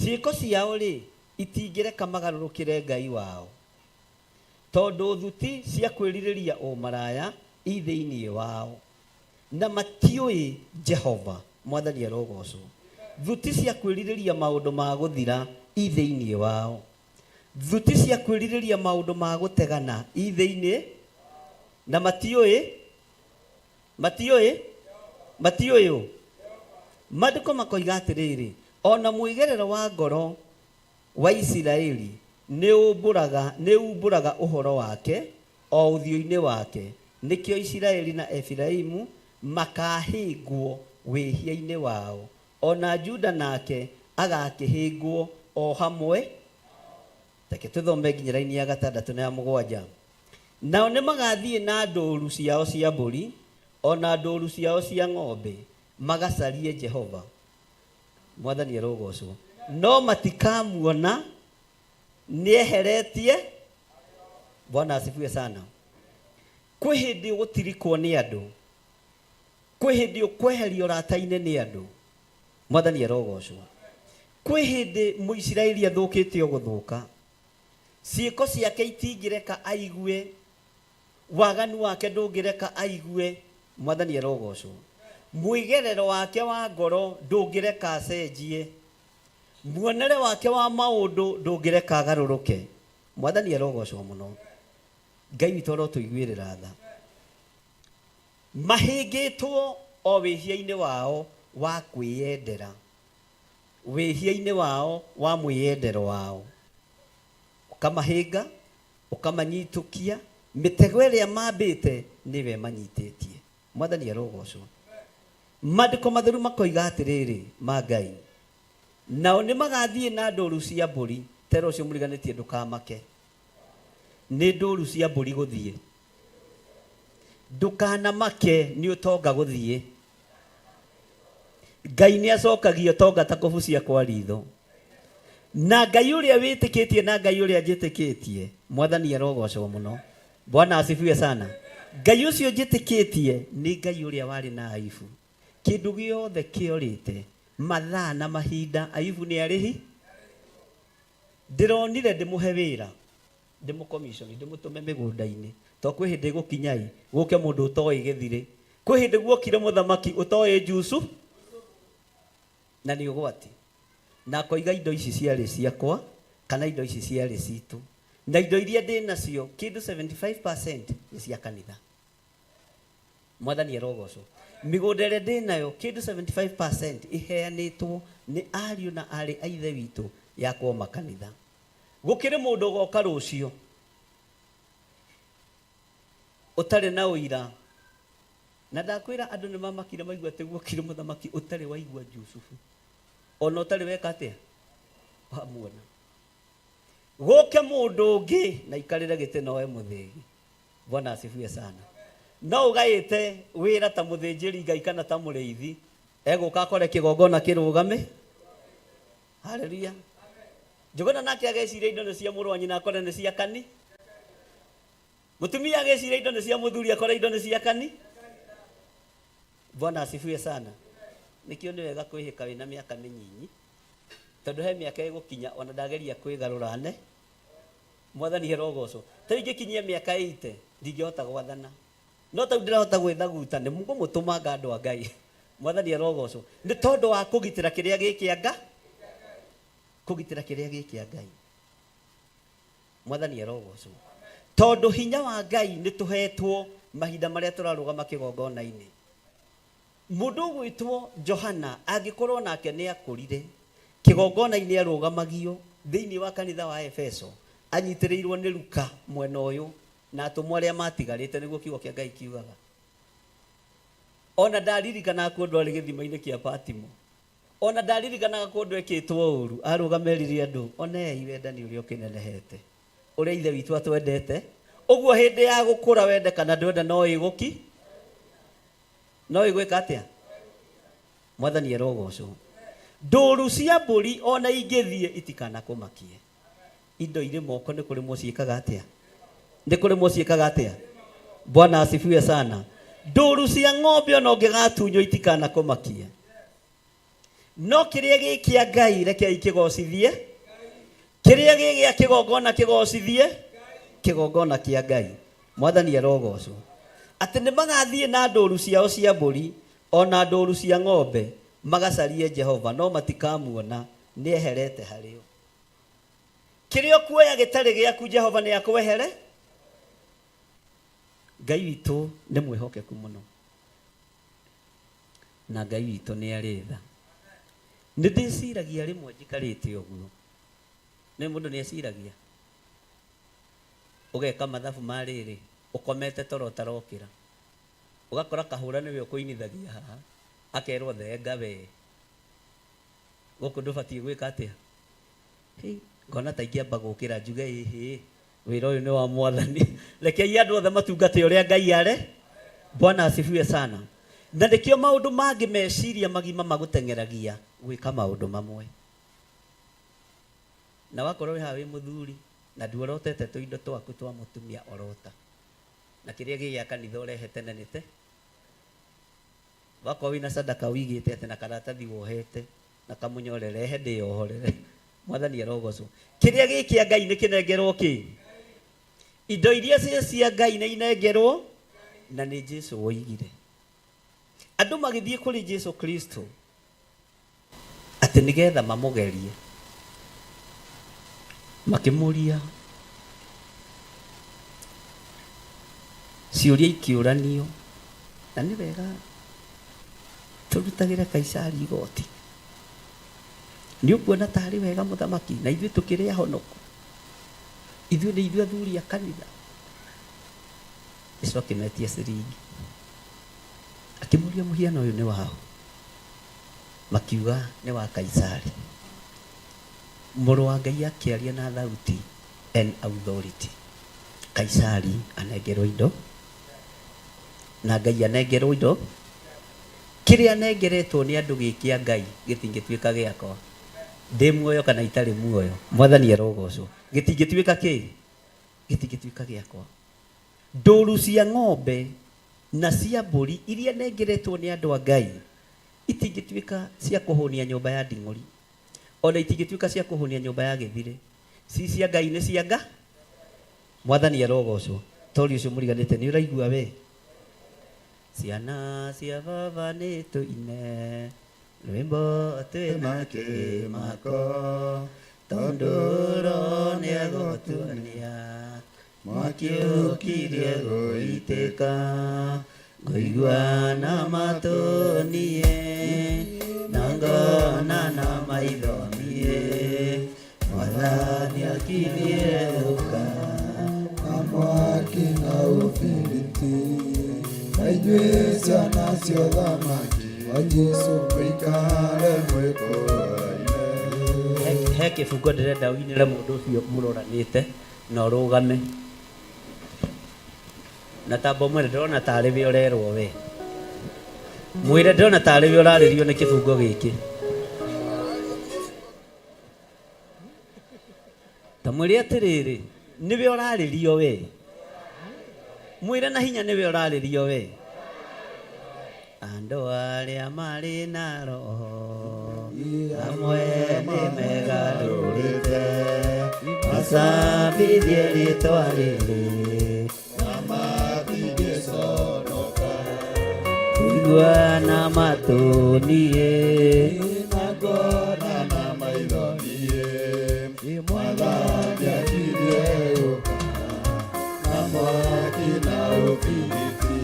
Ciĩko ciao rĩ itingĩreka magarũrũkĩre Ngai wao, tondũ thuti cia kwĩrirĩria ũmaraya i thĩinĩ wao na matiũĩ Jehova. Mwathani arogocwo. Thuti cia kwĩrirĩria maũndũ ma gũthira i thĩinĩ wao, thuti cia kwĩrirĩria maũndũ ma gũtegana i thĩinĩ na matiũĩ ũ. Maandĩko makoiga atĩrĩrĩ, ona mwĩgerero wa ngoro wa Isiraeli nĩ umbũraga ũhoro wake o ũthiũ-inĩ wake. Nĩkĩo Isiraeli na Efiraimu makahĩngwo wĩhia-inĩ wao, ona Juda nake agakĩhĩngwo o hamwe. Reke tũthome nginya raini ya 6 na ya 7. Nao nĩ magathiĩ na ndũũru ciao cia mbũri ona ndũũru ciao cia ng'ombe magacarie Jehova. Mwathani arogocwo. No matikamuona nĩeheretie Bwana asifiwe sana. Kwĩ hĩndĩ ũgũtirikwo nĩ andũ, kwĩ hĩndĩ ũkweherio rata-inĩ nĩ andũ. Mwathani arogocwo. Kwĩ hĩndĩ Mũisiraeli athũkĩte gũthũka, ciĩko ciake itingĩreka aigue, waganu wake ndũngĩreka aigue. Mwathani arogocwo. Mwĩgerero wake wa ngoro ndũngĩreka acenjie, muonere wake wa maũndũ ndũngĩreka agarũrũke. Mwathani arogocwo mũno. Ngai witũ arotũiguĩrĩra tha. Mahĩngĩtwo o wĩhia-inĩ wao wa kwĩyendera, wĩhia-inĩ wao wa mwĩyendero wao, ũkamahĩnga, ũkamanyitũkia, mĩtego ĩrĩa mambĩte nĩwe manyitĩtie. Mwathani arogocwo. Maandĩko matheru makoiga atĩrĩrĩ ma Ngai, nao nĩ magathiĩ na ndũũru cia mbũri. Tero ũcio mũriganĩtie ndũkamake, nĩ ndũũru cia mbũri gũthiĩ. Ndũkanamake nĩ ũtonga gũthiĩ. Ngai nĩ acokagia ũtonga ta kũbucia kwa ritho. Na Ngai ũrĩa wĩtĩkĩtie na Ngai ũrĩa njĩtĩkĩtie. Mwathani arogocwo mũno. Bwana asifiwe sana. Ngai ũcio njĩtĩkĩtie nĩ Ngai ũrĩa warĩ na Ayubu. Kĩndũ gĩothe kĩorĩte, mathaa na mahinda, Ayubu nĩ arĩhi. Ndĩronire ndĩmũhe wĩra, ndĩmũkomishoni, ndĩmũtũme mĩgũnda-inĩ. To kwĩ hĩndĩ gũkinyai gũke mũndũ ũtoĩ gĩthirĩ. Kwĩ hĩndĩ guokire mũthamaki ũtoĩ njucu, na nĩ ũgwati. Na koiga indo ici ciarĩ ciakwa, kana indo ici ciarĩ citũ. Na indo iria ndĩ nacio, kĩndũ 75% nĩ cia kanitha. Mwathani arogocwo. Mĩgũnda ĩrĩa ndĩ nayo, kĩndũ 75% iheanĩtwo nĩ ariũ na arĩ a ithe witũ ya kwa makanitha. Gũkĩrĩ mũndũ ũgoka rũciũ ũtarĩ na ũira, na ndakwĩra andũ nĩ mamakire maigua atĩ guokire mũthamaki ũtarĩ waigua Jusufu, ona ũtarĩ weka atĩa wamuona. Gũke mũndũ ũngĩ na ikarĩre gĩtĩ nowe mũthĩgi. Bwana asifiwe sana. No ũgaĩte wĩra ta mũthĩnjĩri Ngai kana ta mũrĩithi, egũka akore kĩgongona kĩrũgame. Haleluya. Njũgũna nake ageciria indo nĩ cia mũrũ wa nyina akore nĩ cia kani. Mũtumia ageciria indo nĩ cia mũthuri akore indo nĩ cia kani. Bwana asifiwe sana. Nikĩo nĩ wega kwĩhĩka wĩna mĩaka mĩnyinyi, tondũ he mĩaka ĩgũkinya ona ndageria kwĩgarũrane. Mwathani arogocwo. Ta ingĩkinyia mĩaka 80 ndingĩhota gwathana, no ta ndĩrahota gwĩthaguta nĩ mũgũmũtũmanga andũ a Ngai. Mwathani arogocwo. Nĩ tondũ wa kũgitĩra kĩrĩa gĩkĩanga, kũgitĩra kĩrĩa gĩkĩa Ngai. Mwathani arogocwo. Tondũ hinya wa Ngai nĩ tũhetwo mahinda marĩa tũrarũgama kĩgongona-inĩ. Mũndũ ũgwĩtwo Johana angĩkorwo nake nĩ akũrire kĩgongona-inĩ arũgamagio thĩinĩ wa kanitha wa Efeso, anyitĩrĩirwo nĩ Luka mwena ũyũ na atũmwo arĩa matigarĩte, nĩguo kiugo kĩa Ngai kiugaga. Ona ndaririkana kũndũ arĩ gĩthima-inĩ kĩa Patimo, ona ndaririkanaga kũndũ ekĩtwo ũru, arũgamĩrĩire andũ, onei wendani ũrĩa ũkĩnenehete, ũrĩa ithe witũ atwendete, ũguo hĩndĩ ya gũkũra wende kana ndwenda no ĩgũki, no ĩgwĩka atĩa. Mwathani arogocwo. Ndũũru cia mbũri ona ingĩthiĩ itikanakũmakie. Indo irĩ moko nĩ kũrĩ mũciĩkaga atĩa, nĩ kũrĩ mũciĩkaga atĩa. Bwana asifiwe sana. Ndũũru cia ng'ombe ona ũngĩgatunywo itikanakũmakie. No kĩrĩa gĩkĩa Ngai rekei kĩgocithie, kĩrĩa gĩgĩa kĩgongona kĩgocithie kĩgongona kĩa Ngai. Mwathani arogocwo. Atĩ nĩ magathiĩ na ndũũru ciao cia mbũri ona ndũũru cia ng'ombe magacarie Jehova, no matikamuona, nĩ eherete harĩo. Kĩrĩa kuoya gĩtarĩ gĩaku Jehova nĩ akwehere. Ngai witũ nĩ mwĩhokeku mũno, na Ngai witũ nĩ arĩ tha. Nĩ ndĩciragia rĩmwe njikarĩte ũguo, nĩ mũndũ nĩ eciragia ũgeka mathabu ma rĩrĩ, ũkomete toro ũtarokĩra, ũgakora kahũra nĩwe ũkũinithagia haha, akerwo thenga we gũkũ ndũbatiĩ gwĩka atĩa. Ngona ta ingĩamba gũkĩra njuge ĩhĩ wĩra ũyũ nĩ wa Mwathani, rekei andũ othe matungate ũrĩa Ngai arĩ. Bwana asifiwe sana. Na nĩkĩo maũndũ mangĩ meciria magima magũteng'eragia gwĩka maũndũ mamwe. Na wakorwo wĩ haha wĩ mũthuri na nduorotete tuindo twaku twa mutumia orota na kiria gia kanitha urehete nenete wako wina sadaka wigite ate na karatathi wohete na kamunyorere hende yohorere mwathani arogocwo kiria gikia Ngai ni kinengerwo ki indo iria cia Ngai ni inengerwo na ni Jesu woigire andu magithie kuri Jesu Kristo ati nigetha mamugerie makimuria ciuria ikiuranio na ni wega turutagire Kaisari igoti ni ukuona tari wega muthamaki na ithuĩ tukiri ahonoku ithuĩ ni ithuĩ athuri a kanitha Yesu akimetia ciringi akimuria muhiano uyu ni wao makiuga ni wa Kaisari Mũrũ wa Ngai akiaria na thauti and authority Kaisari anengerwo indo na Ngai anengerwo indo kiria anengeretwo ni andu gikia Ngai gitingituika giakwa ndi muoyo kana itari muoyo mwathani arogocwo gitingituika ki gitingituika giakwa nduru cia ng'ombe na cia mburi iria nengeretwo ni andu a Ngai itingituika cia kuhunia nyumba ya nding'ori ona itingituika cia kuhunia nyumba ya githire si cia Ngai ni cia Nga mwathani arogocwo tori ucio muriganite ni uraigua we ciana cia baba ni tuine rwimbo twina kimako tonduro ni agotuania mwakiukirie guitĩka ngũigua na matonie na ngona na maitho nie mwathani akirie guka
na mwaki na ũbiriti na inyuĩ ciana cia ũthamaki wa Jesũ mũikare mwĩkũraine.
He kĩbungo ndĩrenda ũinĩre mũndũ ũcio mũroranĩte na ũrũgame na tambo mwere ndĩrona tarĩ we ũrerwo we mwĩre ndĩrona tarĩ we ũrarĩrio nĩ kĩbungo gĩkĩ ta mwĩre atĩrĩrĩ nĩwe ũrarĩrio we mwĩre na hinya nĩwe ũrarĩrio we andũ arĩa marĩ na roho amwe nĩmegarũrĩte macambithie rĩtwa rĩrĩ
na matingĩconoka
kũigua na matũnie
na ngona na maitho niĩ mwathani akirie gũka na mwaki na ũbiriti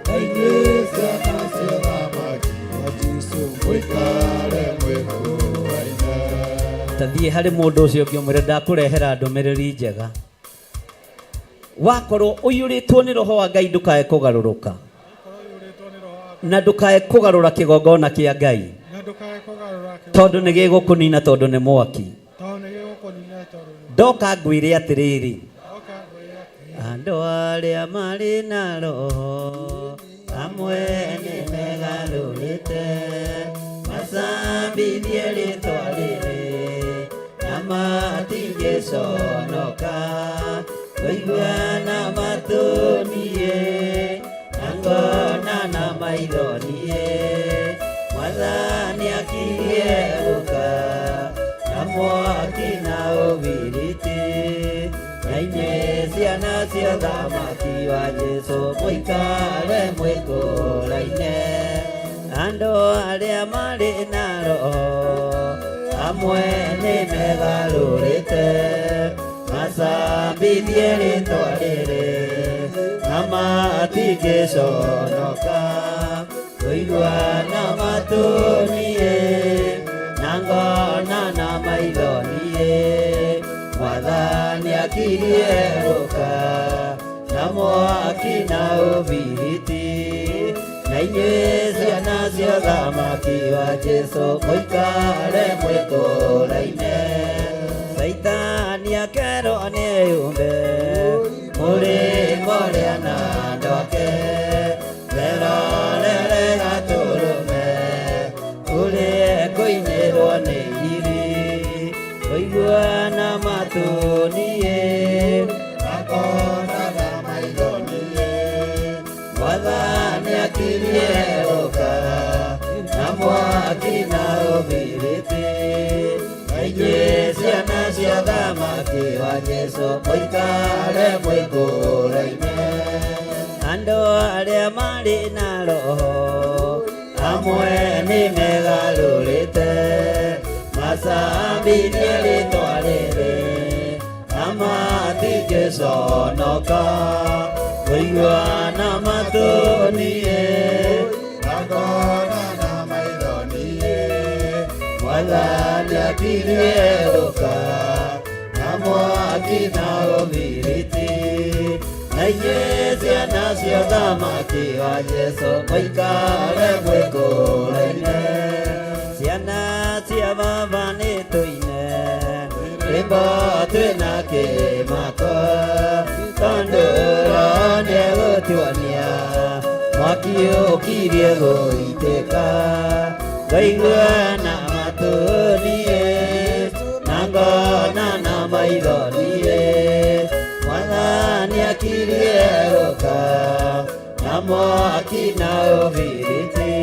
na inyuĩ ciana cia ũthamaki wa Jesũ mũikare mwĩkũraine.
tathiĩ harĩ mũndũ ũcio ũngĩ ũmwĩre ndakũrehera ndũmĩrĩri njega wakorwo ũiyũrĩtwo nĩ roho wa Ngai ndũkae kũgarũrũka na ndũkae kũgarũra kĩgongona kĩa Ngai tondũ nĩ gĩgũkũnina tondũ nĩ mwaki ndoka ngwĩre atĩrĩrĩ andũ arĩa marĩ na roho amwe nĩmegarũrĩte macambithie rĩtwa rĩrĩ na matingĩconoka kũigua na matũnie na ngona na maitho niĩ mwathani akirie gũka na mwaki na ũbiriti na inyuĩ ciana cia ũthamaki wa Jesũ mũikare mwĩkũraine andũ arĩa marĩ na roho amwe nĩmegarũrĩte macambithie rĩtwa rĩrĩ na matingĩconoka kũigua na matũnie na ngona na maitho niĩ mwathani akirie gũka na mwaki na ũbiriti na inyuĩ ciana cia ũthamaki wa Jesũ mũikare mwĩkũraine Saitani akerwo nĩeyũmbe mũrĩmo ũrĩa na andũ ake merorere gatũrũme kũrĩa kũinĩrwo nĩ iri kũigua na matũnie kiwa Jesu moikare mwikuraine andu aria mari na roho amwe ni megarurite masambirie ritwa riri amatigeconoka kuigua na matunie
Agona na maithonie
Mwathani akirieruka na mwaki na ubiriti na inyuĩ ciana cia ũthamaki wa Jesu mũikare mwĩkũraine ciana cia baba nĩ tũine rwĩmbo twĩna kĩmako tondũ Roho nĩegũtuonia mwaki ũkirie gũitĩka ngaigua na matũnie na ngona na maithonie Mwathani akirieruka na mwaki na ũbiriti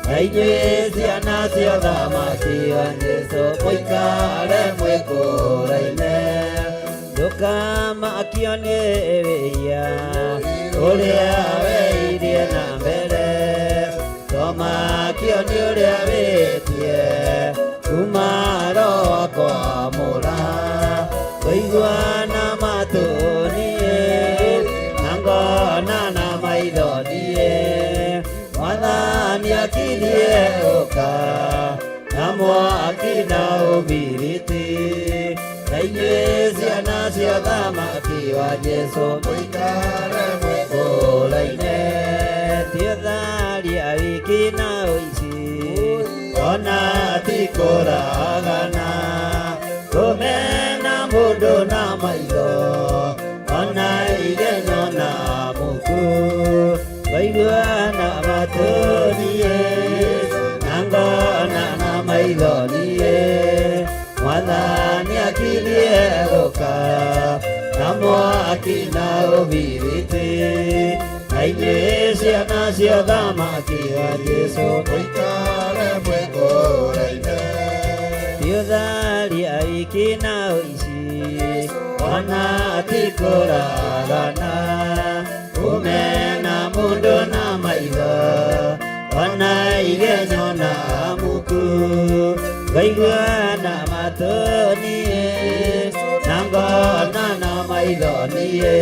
na inyuĩ ciana cia ũthamaki wa Jesu mũikare mwĩkũraine ndũkamakio nĩ wĩia ũrĩa weirie na mbere tomakio nĩ ũrĩa wĩtie kuma roho kwamũra kũigua na matũnie na ngona na maithonie Mwathani akirieruka na mwaki na ũbiriti na inyuĩ ciana cia ũthamaki wa Jesu mũikare mwĩkũraine ti ũtharia wiki na ũici ona ti kũragana kũmena mũndũ na maitho ona igenyo na mũku ngaigua na matũnie na ngona na maithonie Mwathani akirieruka na mwaki na ũbiriti na inyuĩ ciana cia ũthamaki wa Jesu
mũikare mwĩkũraine
ti ũtharia wiki na ũici ona ti kũragana kũmena mũndũ na maitho ona igenyo na muku ngaigua na matũnie na ngona na maithonie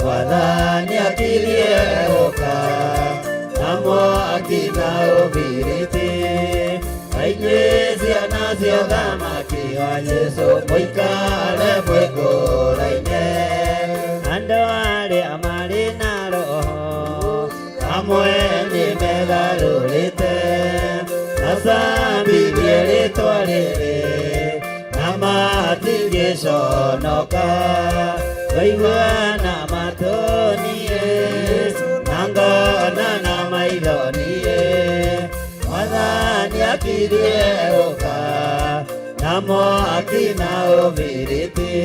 Mwathani akirieruka na mwaki na ũbiriti na inyuĩ ciana cia ũthamaki wa Jesu mũikare mwĩkũraine andũ arĩa marĩ na roho amwe nĩ megarũrĩte macambithie rĩtwa rĩrĩ na matingĩconoka ngaigua na matũnie na ngona na maithonie Mwathani akirieruka na mwaki na ũbiriti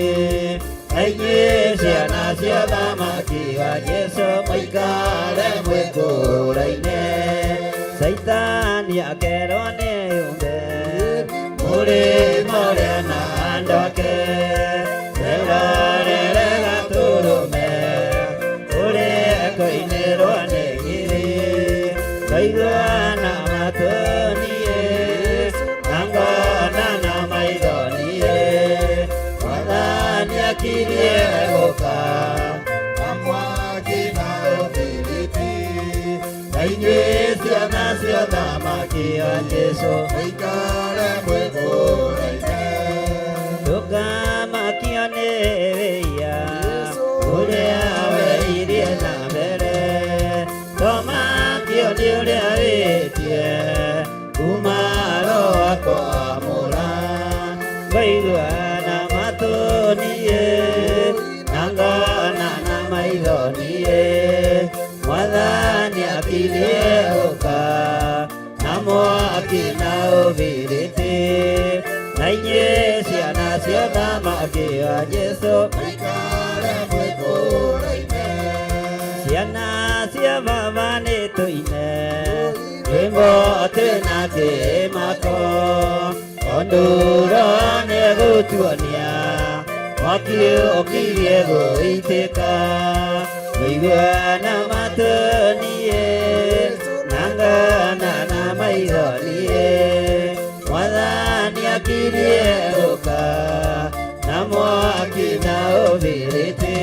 na inyuĩ ciana cia ũthamaki wa Jesu mũikare mwĩkũraine Saitani akerwo nĩ yũmbe mũrĩmo ũrĩa na andũ ake erorere gatũrũme ũrĩa kũinĩrwo nĩ ngiri ngaigua na matũnie na ngona na maithonie Mwathani akirieruka
na mwaki na ũbiriti
na inyuĩ ciana cia ũthamaki wa Jesu
mũikare mwĩkũraine
ndũkamakio nĩ wĩia ũrĩa weirie na mbere tomakio nĩ ũrĩa wĩtie kuma roho kwamũra ngaigua na matũnie na ngona na maithonie Mwathani akirieruka na mwaki na ũbiriti na inyuĩ ciana cia ũthamaki wa Jesu
mũikare mwĩkũraine
ciana cia baba nĩ tũine rwĩmbo twĩna kĩmako tondũ Roho nĩegũtuonia Okirie goiteka Wiguana matunie Nangana na maironie Mwathani akirie goka Na mwaki na ubiriti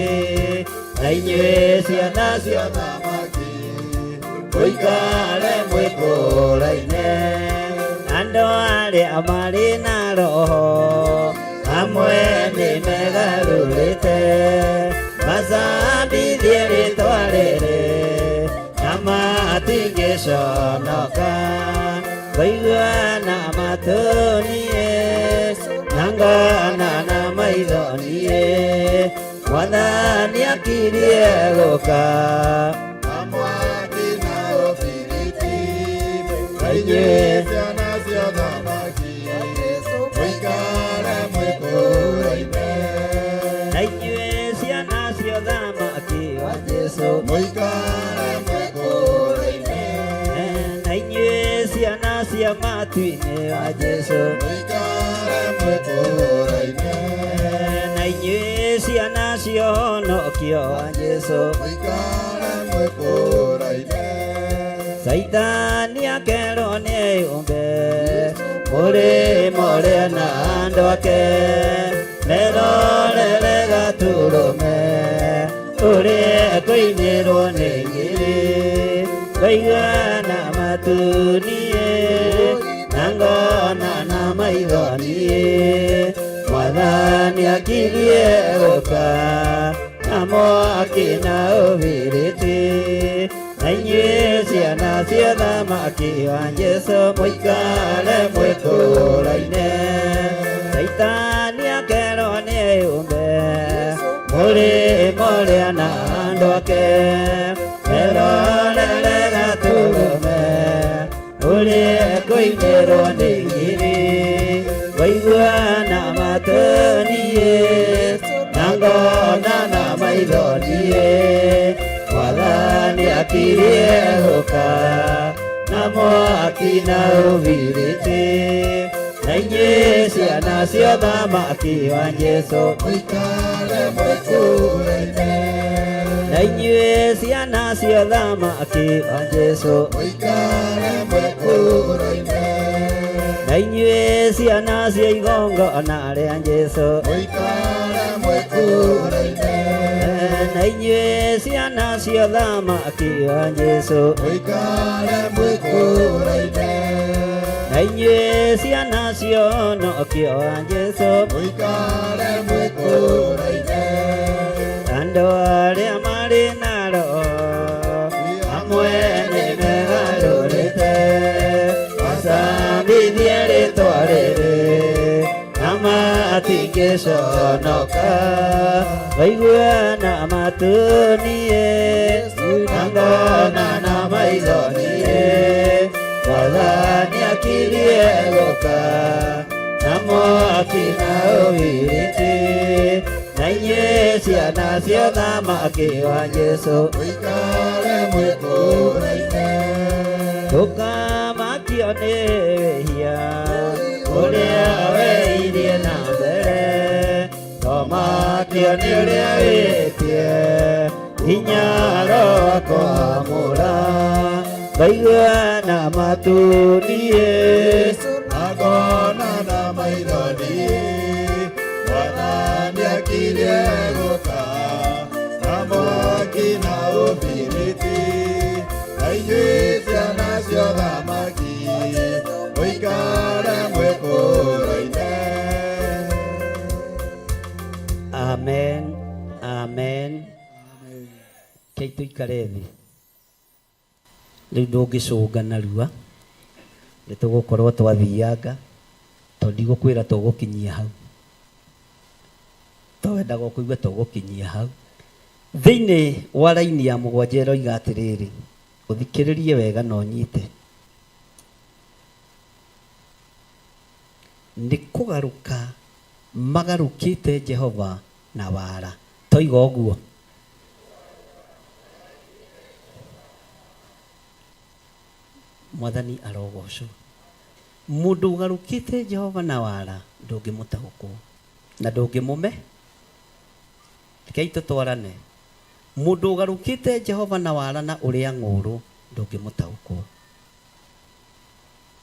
Na inyue ciana cia thamaki Muikare mwikuraine Andũ arĩa marĩ na roho amwe nĩ megarũrĩte macambithie rĩtwa rĩrĩ na matingĩconoka Waiguana matunie na ngona na maithonie Mwathani akirie gũka
na mwaki na ũbiriti na
inyuĩ
ciana cia thamaki mũikare mwĩkũraine
na inyuĩ ciana cia thamaki wa Jesũ
mũikare mwĩkũraine
na inyuĩ ciana cia matu-inĩ wa Jesũ
mũikare mwĩkũraine
na inyuĩ ciana cia ũhonokio wa Jesũ
mũikare mwĩkũraine
Saitani akerwo nĩ eyũmbe mũrĩmo ũrĩa na andũ ake merorere gatũrũme ũrĩa kũinĩrwo nĩ ngiri Waiguana matunie na ngona na maithonie Mwathani akirie gũka na mwaki na ũbiriti na inyuĩ ciana cia thamaki wa Jesũ mũikare mwĩkũraine Saitani akerwo nĩ eyũmbe mũrĩmo ũrĩa na andũ ake merorere gatũrũme ũrĩa kũinĩrwo nĩ ngiri Waiguana matunie na ngona na maithonie Mwathani akirie gũka na mwaki na ũbiriti na inyuĩ ciana cia thamaki wa Jesũ
mũikare mwĩkũraine
na inyuĩ ciana cia thamaki wa Jesũ
mũikare mwĩkũraine
na inyuĩ ciana cia igongona rĩa Jesũ
mũikare mwĩkũraine
na inyuĩ ciana cia thamaki wa Jesũ
mũikare mwĩkũraine
na inyuĩ ciana cia ũhonokio wa Jesũ
mũikare mwĩkũraine
andũ arĩa marĩ na roho amwe nĩ megarũrĩte macambithie rĩtwa rĩrĩ na matingĩconoka Waiguana matunie na ngona na maithonie Mwathani akirie gũka na mwaki na ũbiriti na inyuĩ ciana cia thamaki wa Jesũ
mũikare mwĩkũraine
ndũkamakio nĩ wĩhia ũrĩa weirie na mbere tomakio nĩ ũrĩa wĩtie hinya roho kwamũra Waiguana matunie
agona na maithonie Mwathani akirie gũka na mwaki na ũbiriti na inyuĩ ciana cia thamaki mũikare mwĩkũraine
Amen, amen. Kei tuikare thĩ rĩu ndũngĩcũnga narua nĩ tũgũkorwo twathianga tondũ ndigũkwĩra tũgũkinyia hau twendaga kũigua tũgũkinyia hau thĩinĩ wa raini ya mũgwanja ĩroiga atĩrĩrĩ ũthikĩrĩrie wega na ũnyite nĩ kũgarũka magarũkĩte Jehova na wara toiga ũguo Mwathani arogocwo mũndũ ũgarũkĩte Jehova na wara ndũngĩmũtaũkwo na ndũngĩmũme rekei tutwarane. Mundu ugarukite Jehova na wara na uria ng'uru ndungimutaukwo,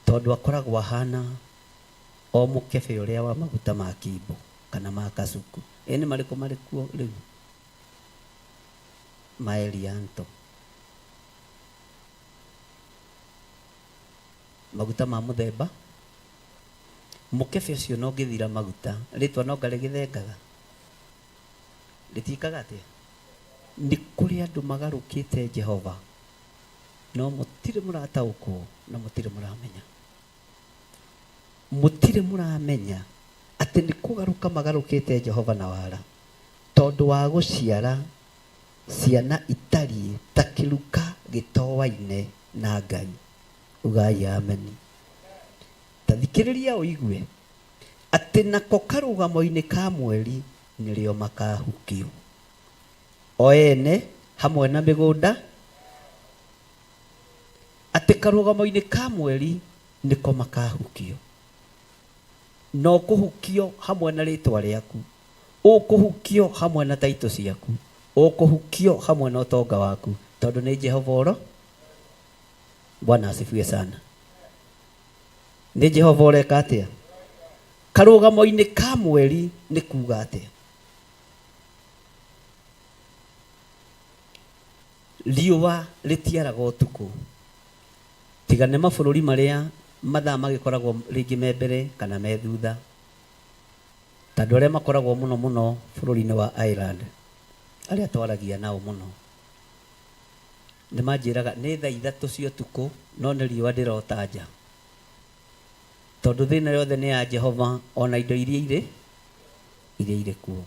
tondu akoragwo ahana o mukebe uria wa maguta ma kimbo kana ma kacuku. Eni mariko marikuo riu ma Elianto, maguta ma muthemba. Mukebe ucio no ngithira maguta ritwa no ngaregithengaga ritikaga atia. Ni kuri andu magarukite Jehova no mutire murataukwo na mutire muramenya, mutire muramenya ati ni kugaruka magarukite Jehova na wara, tondu wa guciara ciana itari ta kiruka gitowaine na Ngai. Ugai ameni. Tathikiriria uigue ati nako karugamo-ini ka mweri nirio makahukio o ene hamwe na migunda. Ati karugamo-ini ka mweri niko makahukio, no kuhukio hamwe na ritwa riaku, ukuhukio hamwe na taito ciaku, ukuhukio hamwe na utonga waku, tondu ni Jehova oro. Bwana asifiwe sana. Ni Jehova oreka atia? Karugamo-ini ka mweri ni kuga atia? Riua ritiaraga utuku, tiga nĩ mabũrũri maria mathaa magikoragwo ringi me mbere kana me thutha. Tondũ arĩa makoragwo mũno mũno bũrũri-inĩ wa Ireland, arĩa twaragia nao mũno, nĩ manjĩraga nĩ thaa 3 cia ũtukũ no nĩ riũa ndĩrota nja, tondu thina yothe ni ya Jehova, ona indo iria irĩ kuo.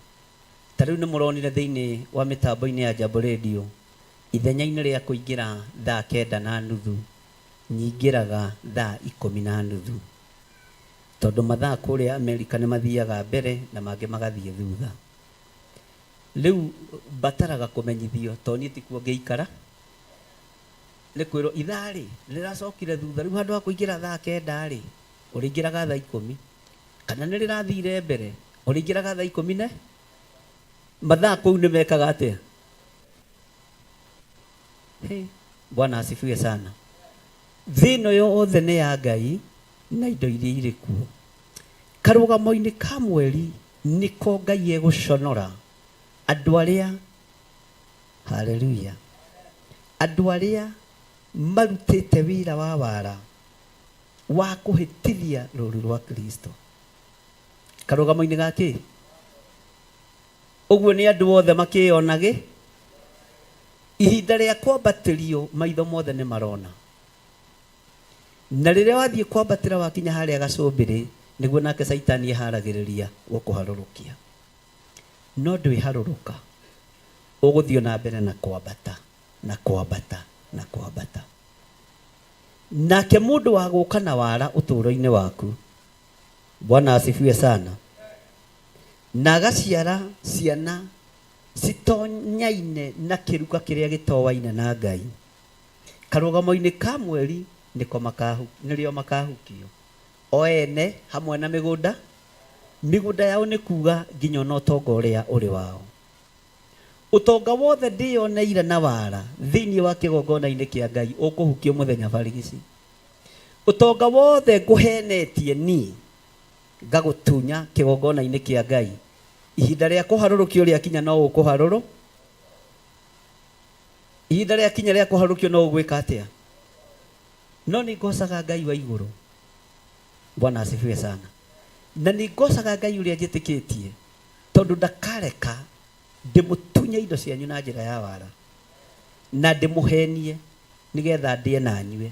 Ta rĩu nĩ mũronire thĩinĩ wa mĩtambo-inĩ ya Jambo Radio, ithenya-inĩ rĩa kũingĩra thaa 9:30 nyingĩraga thaa 10:30, tondu mathaa kũrĩa Amerika nĩ mathiaga mbere na mangĩ magathiĩ thutha. Rĩu bataraga kũmenyithio, to niĩ tikuo ngĩikara, nĩ kwĩrwo ithaa rĩ rĩracokire thutha, rĩu handũ ha kũingĩra thaa 9 rĩ ũrĩingĩraga thaa 10, kana nĩ rĩrathire mbere ũrĩingĩraga thaa 10. Mathaa kũu nĩ mekaga atĩa? Bwana asifiwe sana. Thino yothe nĩ ya Ngai na indo iria irĩ kuo. Karugamo-ini ka mweri niko Ngai egũconora andũ arĩa, haleluya, andũ arĩa marutĩte wĩra wa wara wa kũhĩtithia rũũru rwa Kristo. Karugamo-ini gakĩ ũguo nĩ andũ othe makĩonage ihinda rĩa kwambatĩrio, maitho mothe nĩ marona. Na rĩrĩa wathiĩ kwambatĩra wakinya harĩa gacũmbĩrĩ, nĩguo nake Saitani eharagĩrĩria gũkũharũrũkia. No ndwĩharũrũka, ũgũthiĩ na mbere na kwambata na kwambata na kwambata. Nake mũndũ wa gũka na wara ũtũũro-inĩ waku, Bwana asifiwe sana, na agaciara ciana citonyaine na kĩruka kĩrĩa gĩtowaine na Ngai. Karugamo-ini ka mweri nĩrĩo makahukio o ene hamwe na mĩgũnda. Mĩgũnda yao nĩ kuga nginya na ũtonga ũrĩa ũrĩ wao. Ũtonga wothe ndĩyoneire na wara thĩinĩ wa kĩgongona-inĩ kĩa Ngai ũkũhukio mũthenya barigici. Ũtonga wothe ngũhenetie niĩ ngagũtunya kĩgongona-inĩ kĩa Ngai, ihinda rĩa kũharũrũkio rĩakinya no ũkũharũrũ. Ihinda rĩakinya rĩa kũharũrũkio no ũgwĩka atĩa? No nĩ ngocaga Ngai wa igũrũ. Bwana asifiwe sana. Na nĩ ngocaga Ngai ũrĩa njĩtĩkĩtie, tondu ndakareka ndĩmũtunye indo cianyu na njĩra ya wara na ndĩmũhenie nĩgetha ndĩe na nyue.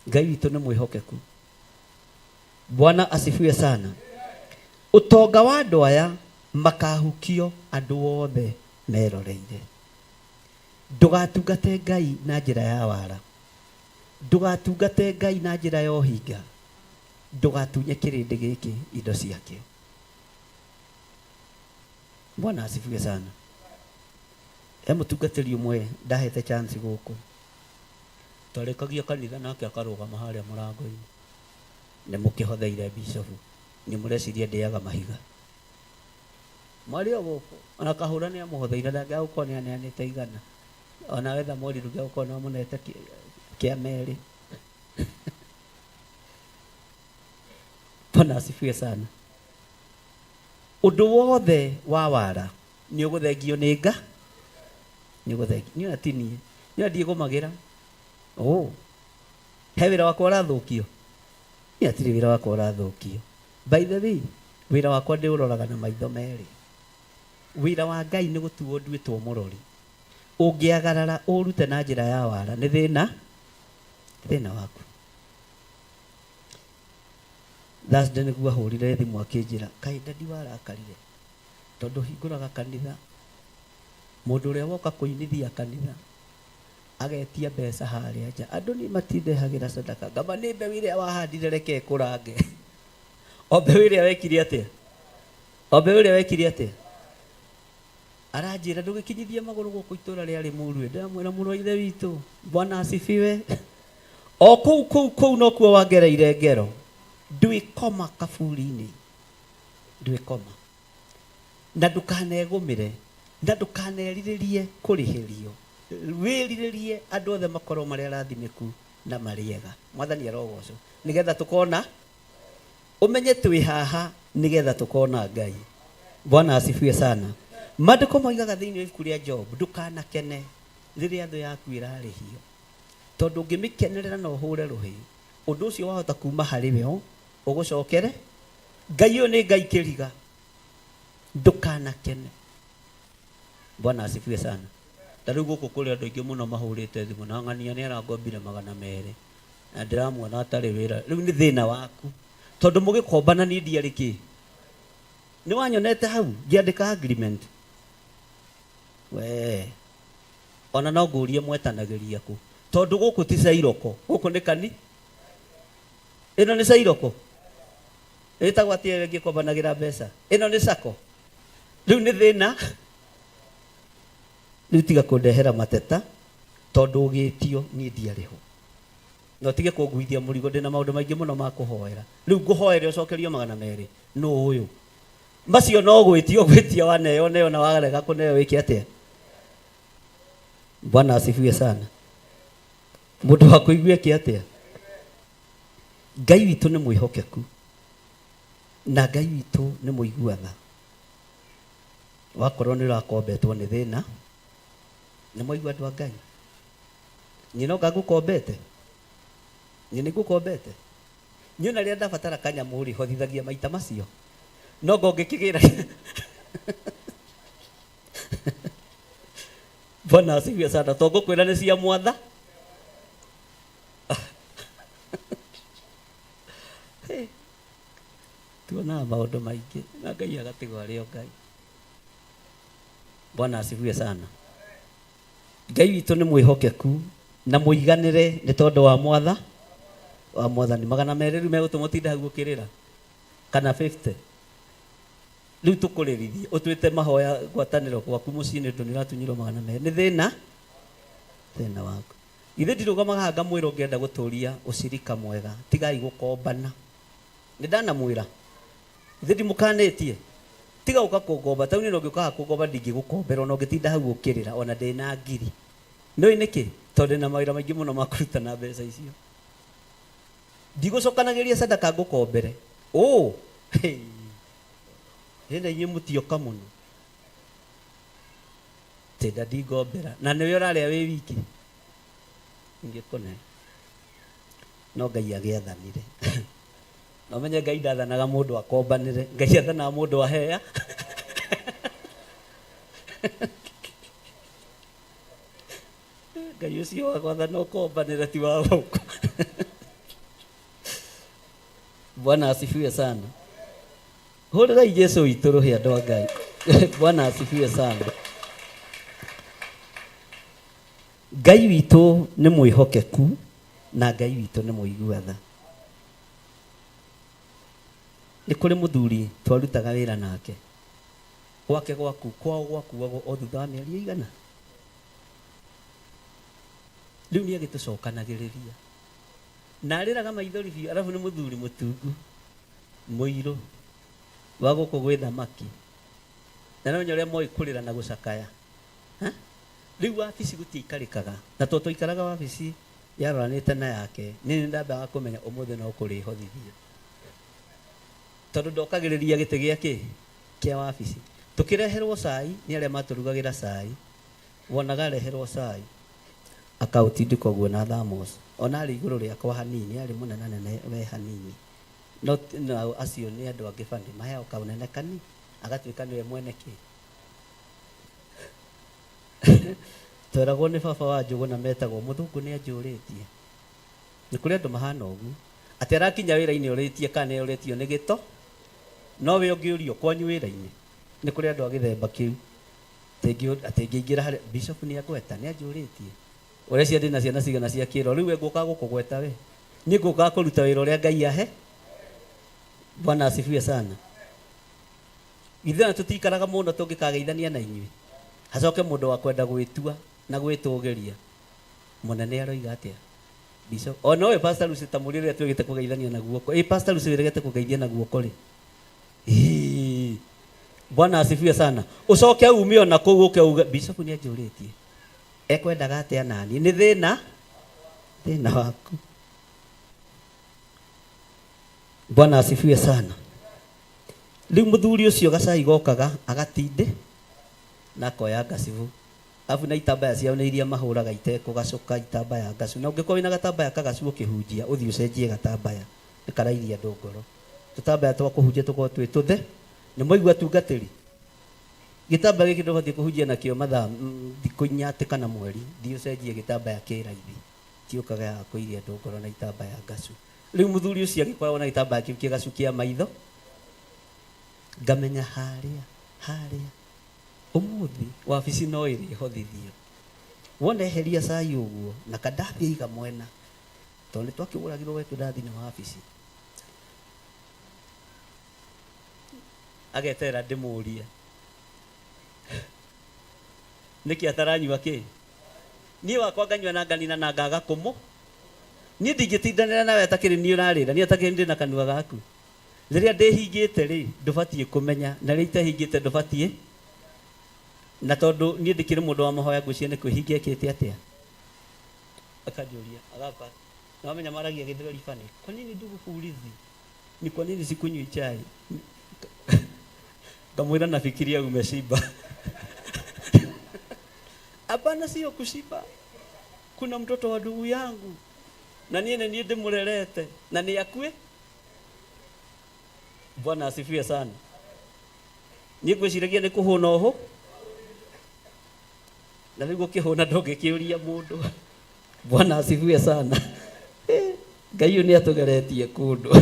Ngai witũ nĩ mwĩhokeku. Bwana asifiwe sana. Utonga wa andũ aya makahukio andũ othe meroreire. Ndũgatungate Ngai na njĩra ya wara, ndũgatungate Ngai na njĩra ya ũhinga, ndũgatunye kĩrĩndĩ gĩkĩ indo ciake. Bwana asifiwe sana. Mũtungatĩri ũmwe ndahete chance gũkũ, twarĩkagia kanitha nake akarũgama harĩa mũrango-inĩ, nĩ mũkĩhotheire bishofu, nĩ mũreciria ndĩaga mahiga. Mario goko ona kahura ni amuhotheire ndanga gukona ni anite igana ona wetha mori ruga gukona munete kia meri. Bwana asifiwe sana. Undu wothe wa wara ni uguthengio ni nga ni uguthengio ni atini ni ndie gumagira he wira wakwa urathukio ni atiri wira wakwa urathukio. By the way, wira wakwa ndi uroraga na maitho meri. Wira wa Ngai ni gutuo nduitwo murori. Ungiagarara urute na njira ya wara ni thina waku. Thursday niguo ahurire thimu akinjira kahinda ndiwarakarire tondu hinguraga kanitha mundu uria woka kuinithia kanitha agetia mbeca haria nja andu ni matindehagira sadaka ngamba ni mbeũ iria wahandire reke kurange o mbeũ iria wekire atia aranjira ndugikinyithie maguru guku itura ria ri murue ndamwira muno ithe witu Bwana asifiwe. O kou no kuo wangereire ngero ndwikoma kaburi-ini ndwikoma na ndukanegumire na ndukanerirerie kurihirio wiriririe andu othe makorwo mari arathimiku na mariega. Mwathani arogocwo nigetha tukona umenye twi haha nigetha tukona Ngai. Bwana asifiwe sana. Maandiko moigaga thiini wa ibuku ria Job ndukanakene riria thu yaku irarihio tondu ngimikenerera no hure ruhi undu ucio wahota kuma hari we ugucokere Ngai uyu ni Ngai kiriga ndukanakene. Bwana asifiwe sana. Tariu guku kuri andu aingi muno mahurite thimu na ng'ania ni arangombire 200 na ndiramwona atari wira riu ni thina waku tondu mugikombana ni ndiari ki ni wanyonete hau ngiandika agreement we ona no ngurie mwetanagiria ku tondu guku ti cairoko guku ni kani ino ni cairoko itagwa tie ngikombanagira mbeca ino ni sako riu ni thina riu tiga kundehera mateta tondu ugitio ni ndiariho no tige kunguithia murigo ndina maundu maingi muno ma kuhoera riu nguhoere ucokerio 200 no uyu macio no gwitia waneyo na wagarega kuneo wiki atia. Bwana asifiwe sana. Mundu wa kuigua ki atia Ngai witu ni mwihokeku na Ngai witu ni muiguaga. Wakorwo ni rakombetwo ni thina ni muigua andu a Ngai nyino ngagukombete nyini ngukombete nyona ria ndabatara kanyamuri hothithagia maita macio no ngongikigira. Bwana asifiwe sana. Tongo kwira ni cia mwatha tuona maundu maingi na Ngai agatigwo ario Ngai. Bwana asifiwe sana. Ngai witu ni mwihokeku na muiganire ni tondu wa mwatha ni 200 riu megutumutinda hau ukirira kana 50 riu tukuririthie utwite mahoya gwataniro gwaku mucii ni ndoni ratunyirwo 200 ni thina waku. Ithe ndirugamaga hanga mwira ungienda guturia ucirika mwega tigai gukombana ni ndanamwira ithe ndimukanitie tiga uka kungomba tau ni no ngiuka kungomba ndingi gukombera no ngitinda hau ukirira ona ndina ngiri no iniki tondu na mawira maingi muno makuruta na mbeca icio ndigocokanagiria sadaka ngukombere hena inyi mutioka muno tenda ndigombera na niwe uraria wi wiki ngikone no Ngai agiathanire no menye Ngai ndathanaga mundu akombanire Ngai athanaga mundu ahea Ngai ucio wagwathana ukombanire ti wa guku. Bwana asifiwe sana. Hurira Yesu witu ruhi andu a Ngai. Bwana asifiwe sana. Ngai witu ni mwihokeku na Ngai witu ni muiguatha. Ni kuri muthuri twarutaga wira nake gwake gwaku kwao gwakuagwo o thutha wa mieri igana riu ni agitucokanagiriria na ariraga maithori biu arabu ni muthuri mutungu muiru wa guku gwi thamaki na no nyore moi kurira na gucakaya riu wabici gutiikarikaga na toto ikaraga wabici yaroranite na yake ni ndambaga kumenya umuthi no kuri hothithio tondu ndokagiriria gite giake kia wabici tukireherwo cai ni aria maturugagira cai wonaga reherwo cai akautindiko guo na thamos ona ari iguru riakwa hanini ari munene nene we hanini not no acio ni andu angi bandi maheo kaunene kani agatuika niwe mwene ki tweragwo ni baba wa njugu na metagwo muthungu ni anjuritie ni kuri andu mahana ugu ati arakinya wira-ini uritie kana uritio ni gito no we ungiurio kwanyu wira-ini ni kuri andu agithemba kiu atingiingira hari bishop ni agweta ni anjuritie urecia ndina ciana cigana cia kiro riu nguka gukugweta we ni nguka kuruta wira uria Ngai ahe. Bwana asifiwe sana. Ithana tutikaraga muno tungikageithania na inyui hacoke mundu wa kwenda gwitua na gwitugeria munene aroiga atia bishop ona we pastor Lucy tamurire twigite kugeithania na guoko pastor Lucy wiregete kugeithia na guoko ri Bwana asifiwe sana. Ucoke umio na kuu uke uga bishop ni anjuritie ekwendaga atia nani ni thina waku. Bwana asifiwe sana. Riu muthuri ucio gacai gokaga agatinde na koya ngasibu afu na itambaya ciao ni iria mahuraga iteko gacoka itambaya ngacu na ungikwa wina gatambaya kagacu ukihunjia uthi ucenjie gatambaya ni karairia ndongoro tutambaya twa kuhunjia tuko twituthe ni moigwa tungatiri gitambaya giki ndobatie kuhunjia na kio mathaa thikũ 4 ati kana mweri thi ucenjie gitambaya kiraithi tiukaga ya kuiria ndongoro na itambaya ngacu. Riu muthuri ucio agikorwo na itambaya kiu kigacu kia maitho ngamenya haria umuthi wabici no iri hothithio wona eheria cai uguo na kadabi iga mwena tondu twakiguragirwo wetu ndathi na wabici agetera ndimuria niki ataranywa ki ni wakwa nganywa na nganina na ngaga kumu ni ndingitindanira nawe atakiri ni urarira ni atakiri ndi na kanua gaku riria ndihingite ri ndubatie kumenya na ri itahingite ndubatie na tondu ni ndikire mundu wa mahoya ngucie ni kwihingia kite atia akajuria agapa na wamenya maragia githiro rifani kwa nini ndugu kuulizi ni kwa nini sikunywi chai kamwira nafikiria umeshiba hapana sio kushiba kuna mtoto wa ndugu yangu na niene ni ndimurerete na ni yakue. Bwana asifiwe sana. Ni gwiciragia ni kuhuna ho na rigo kihuna ndongikiuria mundu. Bwana asifiwe sana. Ngai ni atugeretie kundu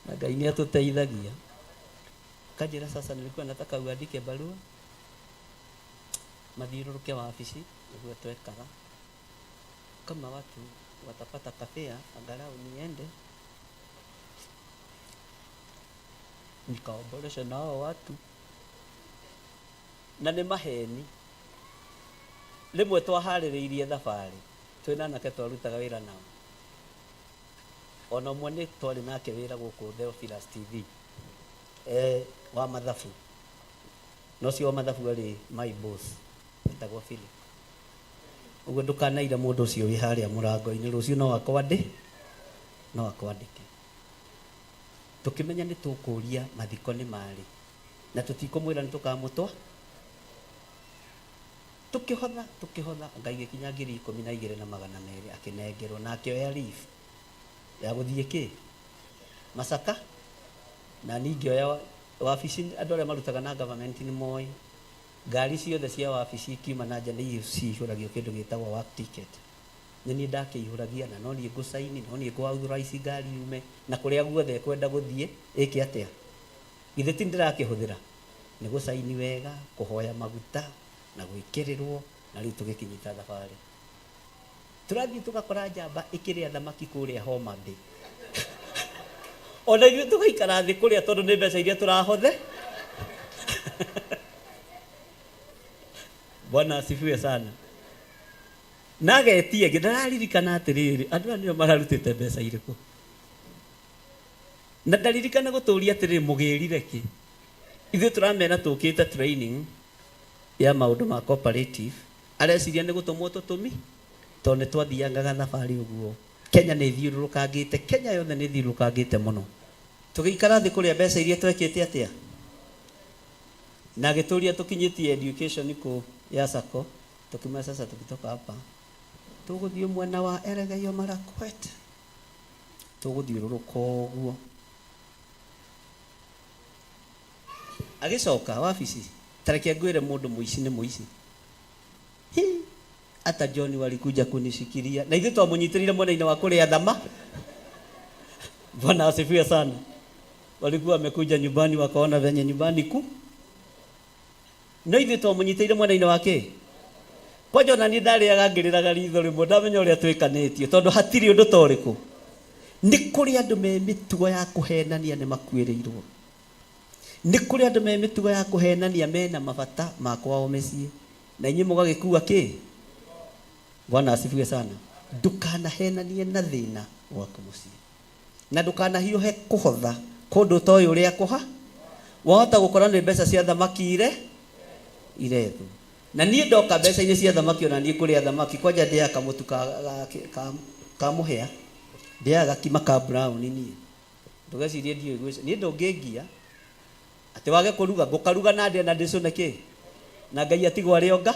na Ngai ni atuteithagia. Kajira sasa nilikuwa nataka uandike barua mathiururuke wabici niguo twekaga kama watu watapata kafea angalau niende nikaomboleshe nao watu na ni maheni rimwe twahaririirie thabari twina nake twarutaga wira nao ona mwe ni twari nake wira guku Theophilus TV wa mathabu no cio mathabu ari my boss etagwo Philip ugo ndukanaira mundu ucio wi haria murango-ini rucio no akwandike tukimenya ni tukuria mathiko ni mari na tutikumwira ni tukamutwa tukihotha Ngai gikinya 12,200 akinengerwo na akioya leave ya guthie ki Masaka na ningioya wabici andu aria marutaga na government ni moi ngari ciothe cia wabici kiuma na nja ni cihuragio kindu gitagwo work ticket ni ndakihuragia na no ni ngucaini no ni authorize ngari yume na kuria guothe kwenda guthie iki atia ithe ti ndirakihũthĩra ni gucaini wega kuhoya maguta na gwikirirwo na riu tugikinyita thabari turathi tugakora njamba ikiria thamaki kuria Homa Bay ona ithuĩ tugaikara thĩ kuria tondu ni mbeca iria turahothe. Bwana asifiwe sana. Nagetie ngidaririkana atiriri andu anio mararutite mbeca iriku na ndaririkana guturia atiriri mugirire ki ithuĩ tũramera tũkĩte training ya maũndũ ma cooperative areciria nĩ gũtũmwo tũtũmi tondũ nĩ twathiangaga thabarĩ ũguo. Kenya nĩ thiũrũrũkangĩte, Kenya yothe nĩ thiũrũrũkangĩte mũno. Tũgĩikara thĩ kũrĩa mbeca iria twekĩte atĩa na gĩtũria tũkinyĩtie education kũ ya sako tukimaya sasa tukitoka hapa tũgũthiĩ mwena wa Elgeyo Marakwet tũgũthiũrũrũka ũguo. Agĩcoka wabici tareke ngwĩre mũndũ mũici nĩ mũici. Hata John walikuja kunishikilia na ithuĩ twamũnyitĩrĩire mwena-inĩ wa kũrĩa thama. Bwana asifiwe sana. Walikuwa wamekuja nyumbani wakaona venye nyumbani no ithuĩ twamũnyitĩrĩire mwena-inĩ wake. Kwanja na niĩ ndarĩaga ngĩrĩraga ritho rĩmwe ndamenya ũrĩa twĩkanĩtio tondũ hatirĩ ũndũ torĩkũ. Nĩ kũrĩ andũ me mĩtugo ya kũhenania nĩ makuĩrĩirwo. Nĩ kũrĩ andũ me mĩtugo ya kũhenania mena mabata ma kwao mĩciĩ na inyuĩ mũgagĩkua kĩ. Bwana asifiwe sana. Ndũkanahenanie na thĩna gwaku mũciĩ na ndũkanahiũhe kũhotha kũndũ toĩ ũrĩa kũha. Wahota gũkora nĩ mbeca cia thamaki irethũ na niĩ ndoka mbeca-inĩ cia thamaki ona niĩ kũrĩa thamaki kwanja ndĩaga kamũtu ka mũhĩa ndĩaga gakima ka brown niĩ ndũgecirie ndiũĩ gwĩca niĩ ndũngĩngia atĩ wage kũruga ngũkaruga na ndĩa na ndĩcũne kĩ na Ngai atigwo arĩ onga.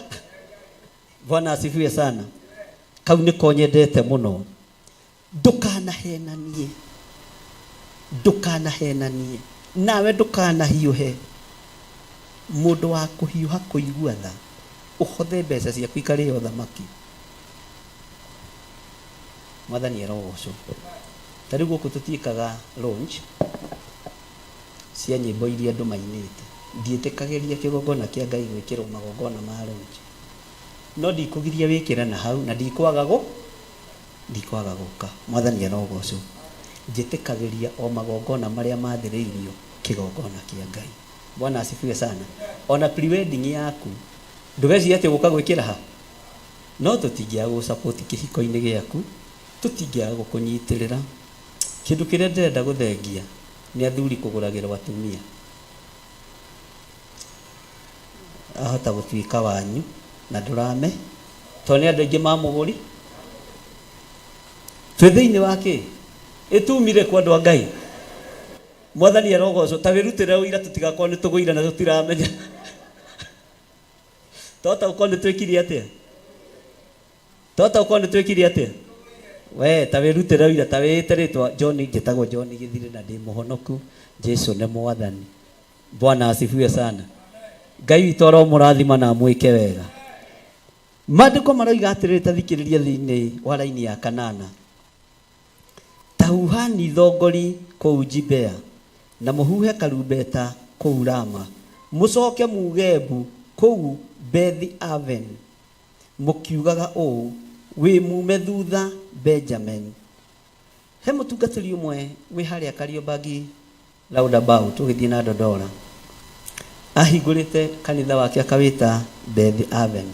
Bwana asifiwe sana. Kau nĩko nyendete mũno. Ndũkanahenanie nawe ndũkanahiũhe mũndũ wa kũhiũha kũigua tha ũhothe mbeca ciaku ikarĩo thamaki. Mwathani arogocwo. Tarĩu gũkũ tũtiĩkaga launch cia nyĩmbo iria andũ mainĩte. Ndiĩtĩkagĩria kĩgongona kĩa Ngai gwĩkĩrwo magongona ma launch. No ndikũgiria wĩkĩra na hau na ndikwaga gũka. Mwathani arogocwo. Njĩtĩkagĩria o magongona marĩa mathĩrĩirio kĩgongona kĩa Ngai. Bwana asifiwe sana. Ona pre-wedding yaku ndũgecirie atĩ gũka gwĩkĩra ha. No tũtingĩaga gũ-support kĩhiko-inĩ gĩaku, tũtingĩaga gũkũnyitĩrĩra. Kĩndũ kĩrĩa ndĩrenda gũthengia nĩ athuri kũgũragĩrwo atumia. Ahota gũtuĩka wanyu na ndũrame tondũ nĩ andũ aingĩ mamũgũri. Twĩ thĩinĩ wa kĩ ĩtumire kwa andũ a Ngai. Mwathani arogocwo. Ta wĩrutĩre ũira tũtigakorwo nĩ tũgũira na tũtiramenya. Tota ũkorwo nĩ twĩkire atĩa. We ta wĩrutĩre ũira ta wĩĩte rĩtwa John njĩtagwo John Gĩthire na ndĩ mũhonoku. Jesu nĩ Mwathani. Bwana asifiwe sana. Ngai witũ aromũrathima na mwĩke wega. Maandĩko maroiga atĩrĩrĩ ta thikĩrĩria thĩinĩ wa raini ya kanana. Tahuhani thongori kũu Gibea na mũhuhe karumbeta kũu Rama. Mũcoke Mugebu kũu Bethi Aven. Mũkiugaga ũũ wĩ mume thutha Benjamin. He mũtungatĩri ũmwe wĩ harĩa Kariobangi roundabout ũgĩthiĩ na Dodora. Ahingũrĩte kanitha wake akawĩta Bethi Aven.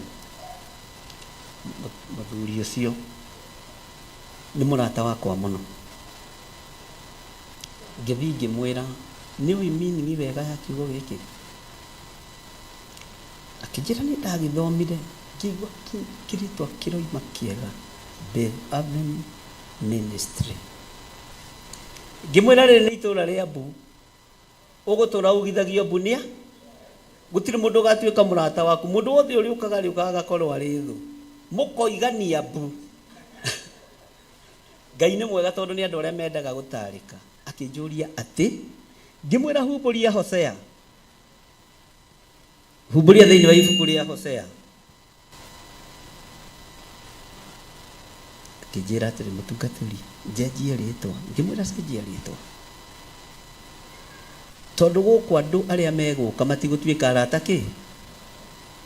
Mũthuri ũcio nĩ mũrata wakwa mũno. Ngĩthiĩ ngĩmwĩra nĩ ũĩ meaning wega ya kiugo gĩkĩ. Akĩnjĩra nĩ ndagĩthomire ngĩigua kĩrĩtwa kĩroima kĩega Bethi Aven Ministry. Ngĩmwĩra rĩrĩ nĩ itũũra rĩa Mbu. Ũgũtũũra ugithagio Mbu gũtirĩ mũndũ ũgatuĩka mũrata waku. Mũndũ wothe ũrĩũkaga agakorwo arĩ thũ. Mũkoigania Mbu. Ngai nĩ mwega tondũ nĩ andũ arĩa mendaga gũtaarĩka. Akĩnjũria atĩ ngĩmwĩra humbũria Hosea. Humbũria thĩinĩ wa ibuku rĩa Hosea. Akĩnjĩra atĩrĩ mũtungatĩri njenjie rĩtwa. Ngĩmwĩra cenjia rĩtwa. Tondũ gũkũ andũ arĩa megũka matigũtuĩka arata kĩ?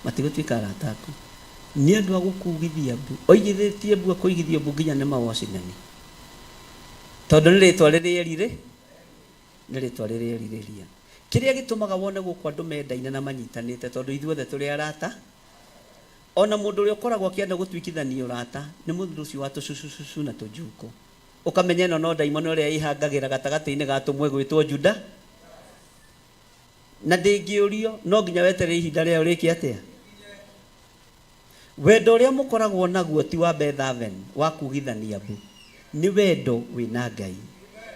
Matigũtuĩka arata aku. Nĩ andũ a gũkugithia Mbu. Oigithĩtie Mbu akũigithio Mbu nginya nĩ mawocinani. Tondũ nĩ rĩtwa rĩrĩerirĩria. Kĩrĩa gĩtũmaga wone gũkũ andũ mendaine na manyitanĩte tondũ ithuothe tũrĩ arata. Ona mũndũ ũrĩa ũkoragwo akĩenda gũtuĩkithania ũrata nĩ mũndũ ũcio wa tũcucucu na tũnjuko. Ũkamenya ĩno no ndaimono ĩrĩa ĩhangagĩra gatagatĩ-inĩ ga tũmwe gwĩtwo Juda. na ndingĩũrio no nginya weterere ihinda rĩao rĩke atĩa. Wendo ũrĩa mũkoragwo naguo ti wa bethaven wa kugithania mbu, nĩ wendo wĩna Ngai,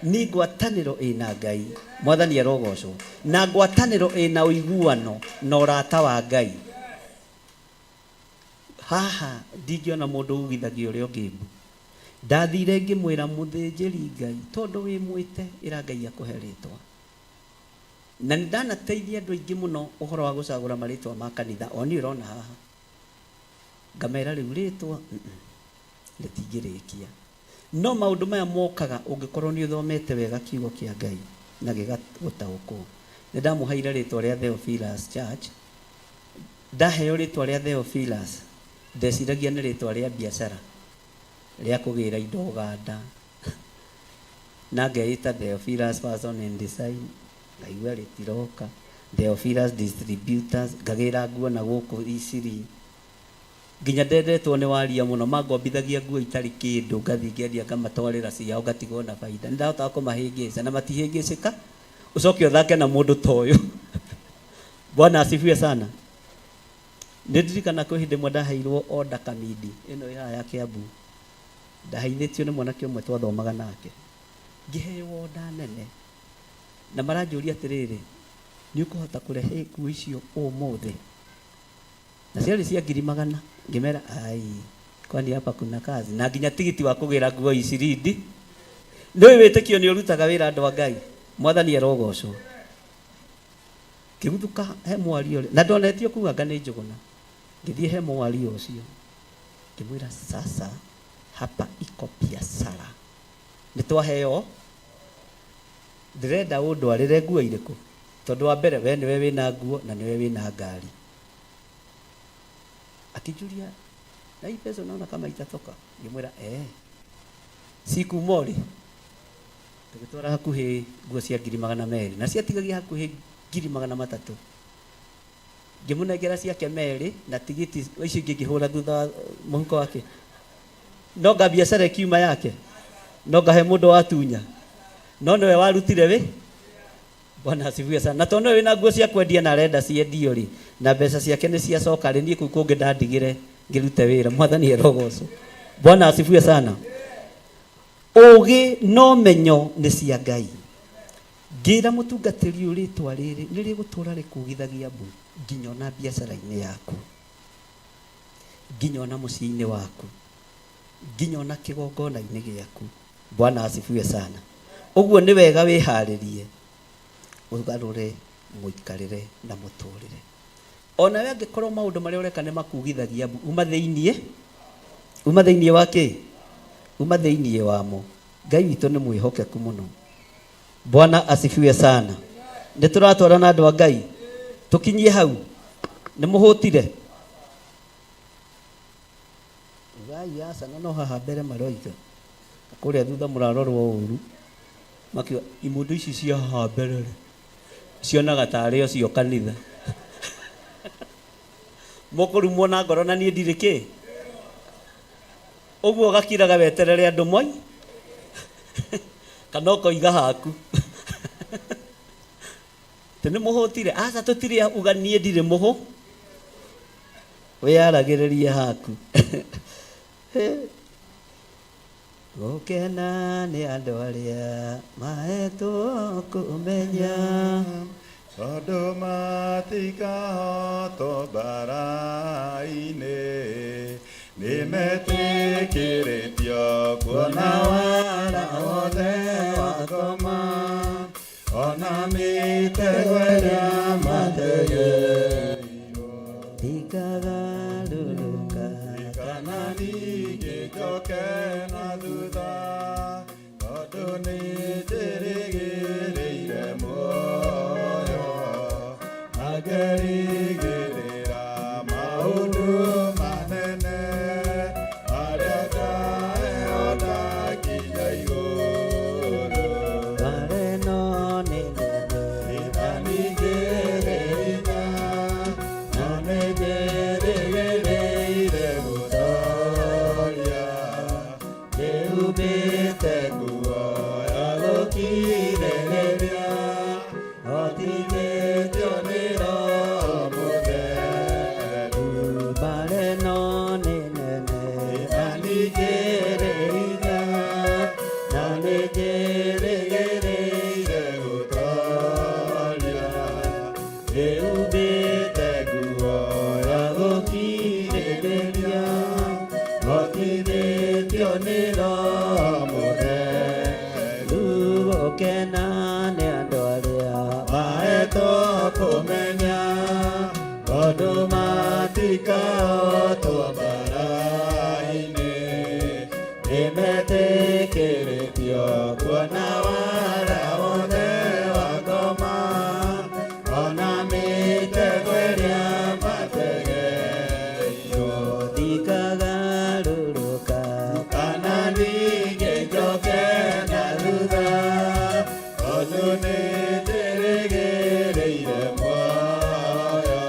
nĩ ngwatanĩro ĩna Ngai. Mwathani arogocwo. Na ngwatanĩro ĩna ũiguano na ũrata wa Ngai. Haha ndingĩona mũndũ ugithagia ũrĩa ũngĩ mbu. Ndathire ngĩmwĩra mũthĩnjĩri Ngai, tondũ wĩ mwĩte ĩra Ngai akũhe rĩtwa. Na ndanateithia andũ aingĩ mũno ũhoro wa gũcagũra marĩtwa ma kanitha. Oni ũrona haha ngamera rĩu rĩtwa rĩtingĩrĩkia. No maũndũ maya mokaga ũngĩkorwo nĩ ũthomete wega kiugo kĩa Ngai na gĩgagũtaũkwo. Nĩ ndamũheire rĩtwa rĩa Theophilus Church. Ndaheo rĩtwa rĩa Theophilus ndeciragia nĩ rĩtwa rĩa biacara rĩa kũgĩra indo Uganda. Na ngeita Theophilus Fashion and Design, ngaigua rĩtiroka. Theophilus Distributors, ngagĩra nguo na gũkũ Isiri. Nginya ndendetwo nĩ waria mũno, mangombithagia nguo itarĩ kĩndũ, ngathi ngĩendia ngamatwarĩra ciao ngatigwo na baida. Nĩndahotaga kũmahĩngĩca na matihĩngĩcĩka. Ucoke ũthake na mũndũ ta ũyũ. Bwana asifiwe sana. Nĩndirikana kwĩ hĩndĩ ĩmwe ndaheirwo order Kamidi ĩno ya Kiambu. Ndaheithĩtio nĩ mwanake ũmwe twathomaga nake. Ngĩheo order nene. Na maranjũria atĩrĩrĩ, nĩ ũkũhota kũrehe nguo icio ũmũthĩ? Na ciarĩ cia 100,000. Ngĩmera ai, kwani hapa kuna kazi. Na nginya tigiti wa kũgĩra nguo ici rindi. Nĩwe wĩtĩkio nĩ ũrutaga wĩra andũ a Ngai. Mwathani arogocwo. Kĩgutuka he mwario na ndonetio kuga nĩ Njũgũna. Ngĩthiĩ he mwario ũcio. Ngĩmwĩra sasa hapa iko biashara. Nĩtwaheo. Ndĩrenda ũndwarĩre nguo irĩkũ? Tondũ wa mbere we nĩwe wĩna nguo na nĩwe wĩna ngari. Akijulia na hii pesa naona kama itatoka. Ngĩmwĩra siku mori tũgĩtwara hakuhĩ nguo cia 200,000 na ciatigagia hakuhĩ 300,000. Ngĩmũnengera ciake merĩ na tigiti icio ingĩ ngĩhũra thutha mũhuko wake. No nga biacara kiuma yake. No ngahe mũndũ wa tunya. No nĩwe warutire wĩ. Bwana asifiwe sana. Na tondũ wĩna nguo cia kwendia na arenda ciendio rĩ, na mbeca ciake nĩ ciacoka rĩ, niĩ kũu kũngĩ ndandigire ngĩrute wĩra. Mwathani arogocwo. Bwana asifiwe sana. Ũgĩ no menyo nĩ cia Ngai. Ngĩra mũtungatĩri rĩtwa rĩrĩ nĩ rĩgũtũra rĩkugithagia mbu nginya na biacara-inĩ yaku, nginya na mũciĩ-inĩ waku, nginya na kĩgongona-inĩ gĩaku. Bwana asifiwe sana. Ũguo nĩ wega wĩharĩrie ũgarũre mũikarĩre na mũtũrĩre. Ona we angĩkorwo maũndũ marĩa ũreka nĩ makugithagia mbu, uma thĩiniĩ wa kĩ? Uma thĩiniĩ wamo. Ngai witũ nĩ mwĩhokeku mũno. Bwana asifiwe sana. Nĩ tũratwara na andũ a Ngai tũkinyie hau. Nĩ mũhũtire Ngai asa no haha mbere maroiga kũrĩa thutha mũrarorwo ũru makĩo imundu ici cia haha mbere cionaga tarĩ o cio kanitha. Mũkũrumwo na ngoro na niĩ ndirĩ kĩ. Ũguo gakiraga weterere andũ moi kana ũkoiga haku. Tene mũhũtire aca tũtirĩ uga niĩ ndirĩ mũhũ. Wĩaragĩrĩrie haku. Gũkena nĩ andũ arĩa mahetwo kũmenya
tondũ matikahotwo mbara-inĩ, nĩmetĩkĩrĩtio kuona wara wothe wa ngoma, ona mĩtego ĩrĩa mategeirwo
ndikagarũrũka
kana ningĩ njoke na thutha, tondũ nĩnjĩrĩgĩrĩire muoyo na ngerigĩrĩra maũndũ manene marĩa ngaheo ndakinya igũrũ.
Bare no nĩ nene
na ningĩrĩra no nĩnjĩrĩgĩrĩire gũtoria kĩhumbĩte nguo ya gũkirĩrĩria, hotithĩtio Oniro mure
Lugokena ne andũ arĩa
mahetwo kũmenya tondũ matikahotwo mbara-inĩ nĩmetĩkĩrĩtio kuona wara wothe wa ngoma ona mĩtego ĩrĩa mategeirwo
ndikagarũrũka
kana ningĩ njoke na thutha tondũ nĩndĩrĩgĩrĩire muoyo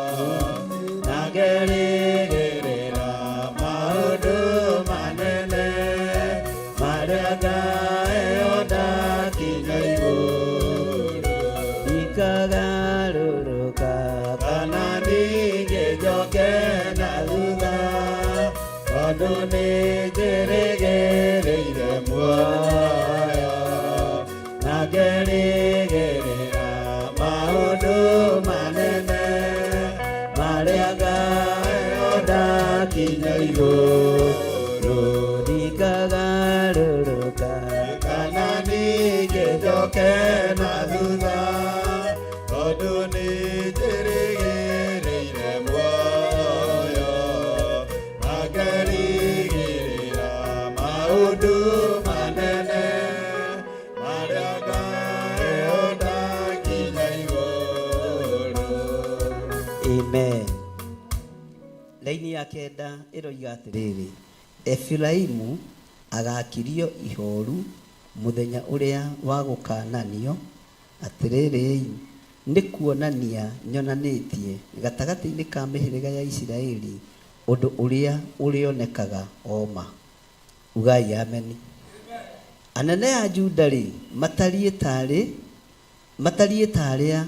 na ngerĩgĩrĩra maũndũ manene marĩa ngaheyo ndakinya igũrũ
ndikagarũrũka
kana ningĩ njoke na thutha tondũ nĩndĩrĩgĩrĩire muoyo na ngerĩgĩrĩra maũndũ manene marĩa ngaheyo ndakinya igũrũ
ndikagarũrũka
kana ningĩ njoke na thutha tondũ nĩndĩrĩgĩrĩire muoyo na ngerĩgĩrĩra maũndũ manene marĩa ngaheyo ndakinya igũrũ.
Amen. Laini ya kenda ĩroiga atĩrĩrĩ, Efiraimu agakirio ihoru mũthenya ũrĩa wa gũkananio. Atĩrĩrĩ, nĩ kuonania nyonanĩtie gatagatĩ-inĩ ka mĩhĩrĩga ya Isiraeli ũndũ ũrĩa ũrĩonekaga oma. Ugai ameni. Anene a Juda-rĩ matariĩ tarĩa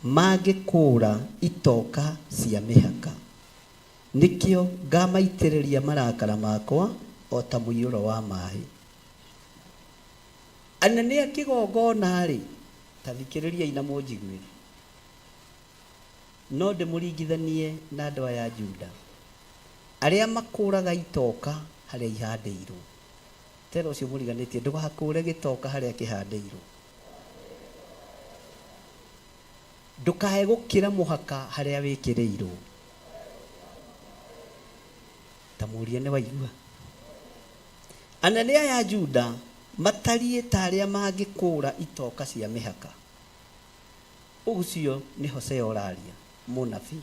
mangĩkũũra itoka cia mĩhaka. Nĩkĩo ngamaitĩrĩria marakara makwa o ta mũiyũro wa maaĩ. Anene a kĩgongona-rĩ, ta thikĩrĩriai na mũnjiguĩre, no ndĩmũringithanie na andũ aya a Juda arĩa makũũraga itoka harĩa ihandĩirwo. Tera ũcio mũriganĩtie, ndũgakũũre gĩtoka harĩa kĩhandĩirwo. Ndũkae gũkĩra mũhaka harĩa wĩkĩrĩirwo. Ta mũrie nĩ waigua. Anene aya a Juda matariĩ tarĩa mangĩkũũra itoka cia mĩhaka. Ũcio nĩ Hosea ũraria, mũnabii.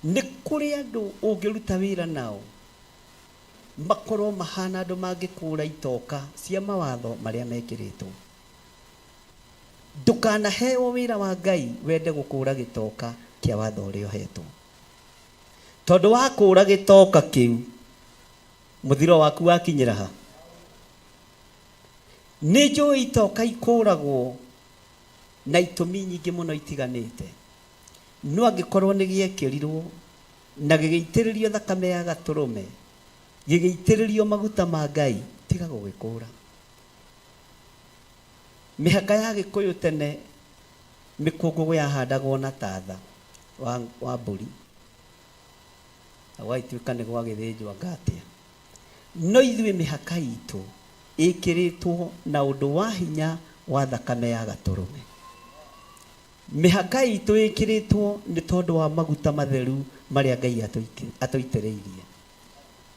Nĩ kũrĩ andũ ũngĩruta wĩra nao makorwo mahana andũ mangĩkũũra itoka cia mawatho marĩa mekĩrĩtwo. Ndũkanaheo wĩra wa Ngai wende gũkũũra gĩtoka kĩa watho ũrĩa ũhetwo. Tondũ wa kũũra gĩtoka kĩu, mũthiro waku wakinyĩra ha. Nĩ njũĩ itoka ikũũragwo na itũmi nyingĩ mũno itiganĩte. No angĩkorwo nĩ gĩekĩrirwo na gĩgĩitĩrĩrio thakame ya gatũrũme, gĩgĩitĩrĩrio maguta ma Ngai, tiga gũgĩkũũra. Mĩhaka ya Gĩkũyũ tene mĩkũngũgũ yahandagwo na tatha wa mbũri, gwagĩtuĩka nĩ gwagĩthĩnjwo ngatĩa. No ithuĩ mĩhaka itũ ĩkĩrĩtwo na ũndũ wa hinya wa thakame ya gatũrũme. Mĩhaka itũ ĩkĩrĩtwo nĩ tondũ wa maguta matheru marĩa Ngai atũitĩrĩirie.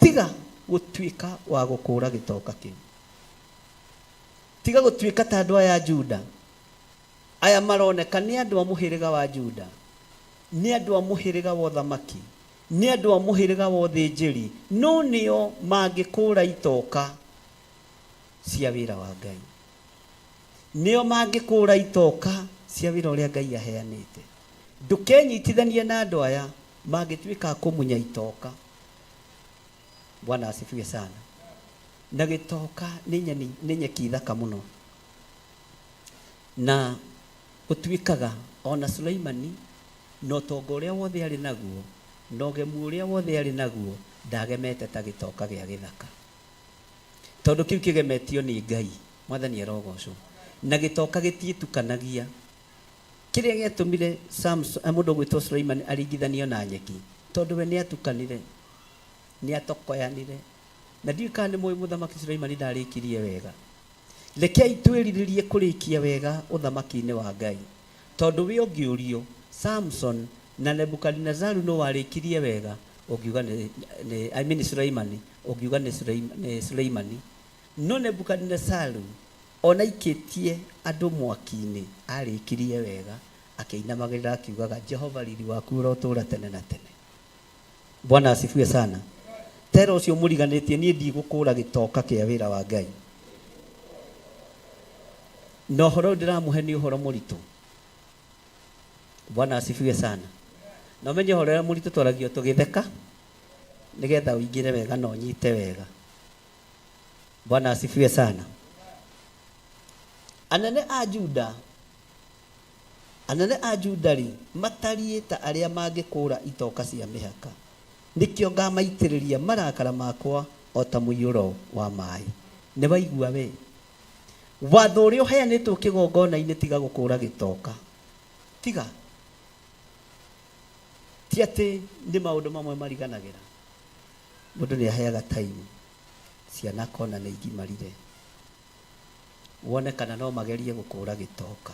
Tiga gũtuĩka wa gũkũũra gĩtoka kĩu. Tiga gũtuĩka ta andũ aya a Juda. Aya maroneka nĩ andũ a mũhĩrĩga wa Juda, nĩ andũ a mũhĩrĩga wa ũthamaki, nĩ andũ a mũhĩrĩga wa ũthĩnjĩri, no nĩo mangĩkũũra itoka cia wĩra wa Ngai. Nĩo mangĩkũũra itoka cia wĩra ũrĩa Ngai aheanĩte. Ndũkenyitithanie na andũ aya mangĩtuĩka kũmunya itoka. Bwana asifiwe sana. Na gĩtoka nĩ nyeki thaka mũno. Na gũtuĩkaga ona Sulaimani no tongo ũrĩa wothe arĩ naguo, no ũgemu ũrĩa wothe arĩ naguo, ndagemete ta gĩtoka gĩa gĩthaka. Tondũ kĩu kĩgemetio nĩ Ngai, Mwathani arogocwo. Na gĩtoka gĩtiĩtukanagia. Kĩrĩa gĩatũmire mũndũ gwĩtwo Sulaimani aringithanio na nyeki, tondũ we nĩ atukanire, nĩ atokoyanire, na ndikane moyo muthamaki Sulaimani ndarikirie wega. Rekei twiriririe kurikia wega uthamaki-ini wa Ngai, tondu wi ungiurio Samson na Nebukadnezaru no warikirie wega, ungiuga ni Sulaimani, ungiuga ni Sulaimani. No Nebukadnezaru ona ikitie andu mwaki-ini arikirie wega, akeinamagirira akiugaga Jehova riri waku urotura tene na tene. Bwana asifiwe sana. Tero ucio muriganitie nie ndigukura gitoka kia wira wa Ngai. No horo ndiramuhe ni uhoro muritu. Bwana asifiwe sana. Na menye horo muritu twaragio tugitheka nigetha uingire wega no nyite wega. Bwana asifiwe sana. Anene a Juda ri matarie ta aria mangikura itoka cia mihaka, nikio ngamaitiriria marakara makwa o ta muiyuro wa mai. Ni waigua we watho uria uheanitwo kigongona-ini tiga gukura gitoka, tiga ti ati ni maundu mamwe mariganagira. Mundu ni aheaga time ciana kona ni igimarire wone kana no magerie gukura gitoka,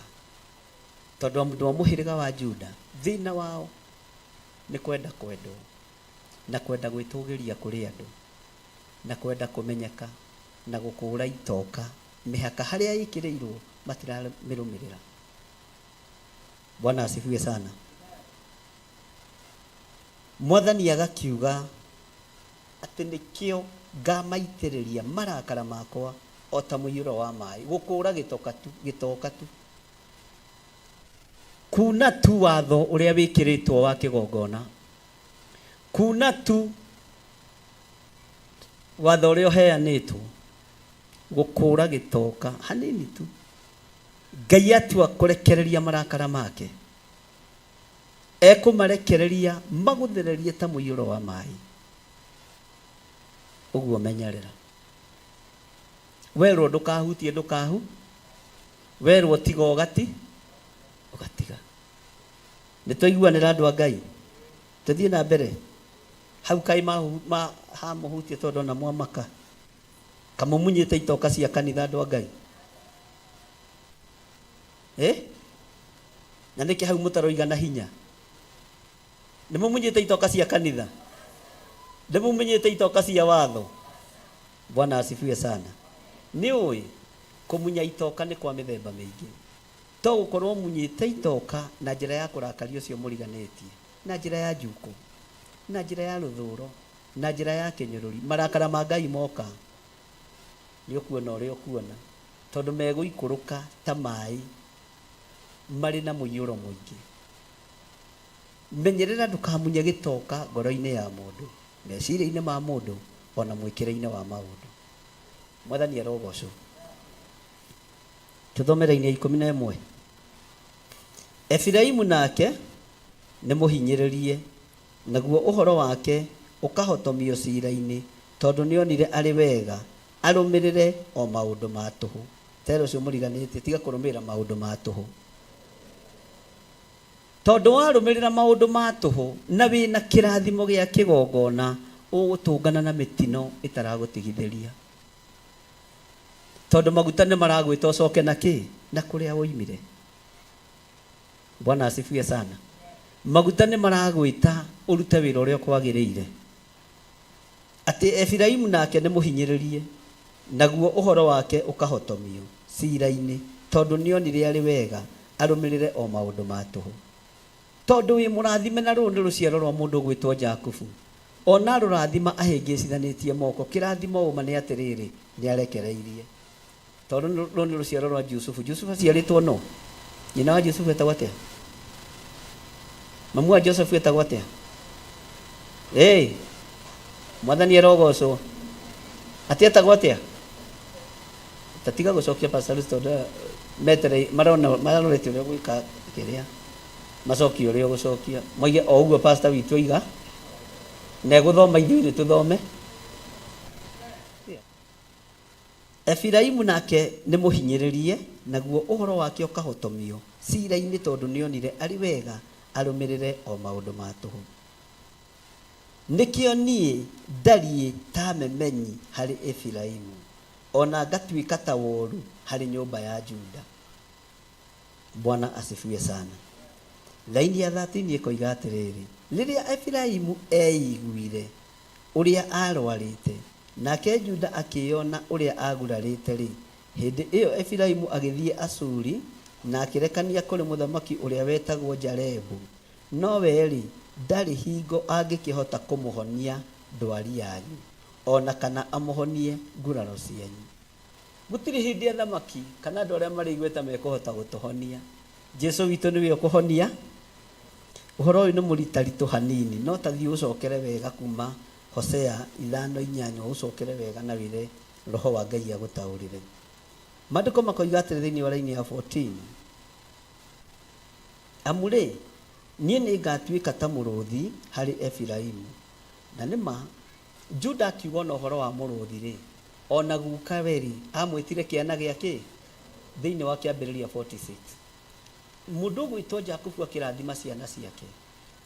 tondu mundu wa muhiriga wa Juda thina wao ni kwenda kwendwo na kwenda gwitugiria kuri andu na kwenda kumenyeka na gukura itoka mihaka haria ikireirwo matiramirumira. Bwana asifiwe sana. Mwathani agakiuga ati nikio ngamaitiriria marakara makwa o ta muiyuro wa mai, gukura gitoka tu. Kuna tu watho uria wikiritwo wa kigongona, kuna tu watho uria uheanitwo gukura gitoka hanini tu. Ngai atua kurekereria marakara make, ekumarekereria maguthererie ta muiyuro wa mai. Uguo menyerera. Werwo ndukahutie ndukahu, werwo tiga ugatiga. Nitwaiguanira andu a Ngai, tuthie na mbere. Hau kai ha muhutie tondu na mwamaka kamumunyite itoka cia kanitha andu a Ngai. Na niki hau mutaroigana hinya? Nimumunyite itoka cia kanitha, nimumunyite itoka cia watho. Bwana asifiwe sana. Ni ui kumunya itoka ni kwa mithemba mingi. To gukorwo munyite itoka na njira ya kurakaria ucio muriganetie, na njira ya njuku, na njira ya ruthuro, na njira ya kinyururi. Marakara ma Ngai moka ni ukuona uria ukuona, tondu meguikuruka ta mai mari na muiyuro muingi. Menyerera ndukamunye gitoka ngoro-ini ya mundu, meciria-ini ma mundu, ona mwikire-ini wa maundu. Mwathani arogocwo. Tuthomera-ini 11. Efiraimu nake ni muhinyiririe, naguo uhoro wake ukahotomio cira-ini, tondu nionire ari wega arumirire o maundu ma tuhu. Tero cio muriganite tiga kurumirira maundu ma tuhu. Tondu warumirira maundu ma tuhu na wina kirathimo gia kigongona, ugutungana na mitino itaragutigithiria. Tondu maguta ni maragwita ucoke na ki na kuria woimire. Bwana asifiwe sana. Maguta ni maragwita urute wira uria kwagiriire. Ati Efiraimu nake ni muhinyiririe, naguo uhoro wake ukahotomio cira-ini, tondu nionire ari wega arumirire o maundu ma tuhu. Tondu wi murathime na ruu ni ruciaro rwa mundu gwitwo Jakubu, ona rurathima ahingicithanitie moko. Kirathimo uma ni atiriri ni arekereirie, tondu ruu ni ruciaro rwa Jusufu. Jusufu aciaritwo no nyina wa Jusufu etagwo atia? Mamu wa Joseph etagwo atia? Mwathani arogocwo. Ati etagwo atia? Tatiga gucokia pastor tondu metere marorete uria gwika kiria macokio uria gucokia moige o uguo pastor witu iga na guthoma ithuĩ tuthome. Efiraimu nake ni muhinyiririe, naguo uhoro wake ukahotomio cira-ini, tondu nionire ari wega arumirire o maundu ma tuhu. nikio nie ndariĩ ta memenyi harĩ Efiraimu, ona ngatuĩka ta woru harĩ nyũmba ya Juda. Bwana asifiwe sana. Laini ya 13 ĩkoiga atĩrĩrĩ, rĩrĩa Efiraimu eiguire ũrĩa arwarĩte, nake Juda akĩona ũrĩa agurarĩte rĩ, hĩndĩ ĩyo Efiraimu agĩthiĩ Ashuri na akĩrekania kũrĩ mũthamaki ũrĩa wetagwo Jarebu, no we ndarĩ hingo angĩkĩhota kũmũhonia ndwari yanyu, ona kana amũhonie nguraro cianyu. Gũtirĩ hĩndĩ athamaki kana andũ arĩa marĩ igweta mekũhota gũtũhonia. Jesu witũ nĩwe ũkũhonia. Ũhoro ũyũ nĩ mũritaritũ hanini, no tathiĩ ũcokere wega kuma Hosea 5:8, ũcokere wega na wĩre Roho wa Ngai agũtaũrĩre. Maandĩko makoiga atĩrĩ thĩinĩ wa raini ya 14, amũrĩ niĩ nĩngatuĩka ta mũrũthi harĩ Efiraimu. Na nĩma Juda akiuga na ũhoro wa mũrũthi rĩ, ona guka weri amwĩtire kĩana gĩake thĩinĩ wa kĩambĩrĩria 46. Mũndũ gwĩtwo Jakubu akĩrathima ciana ciake,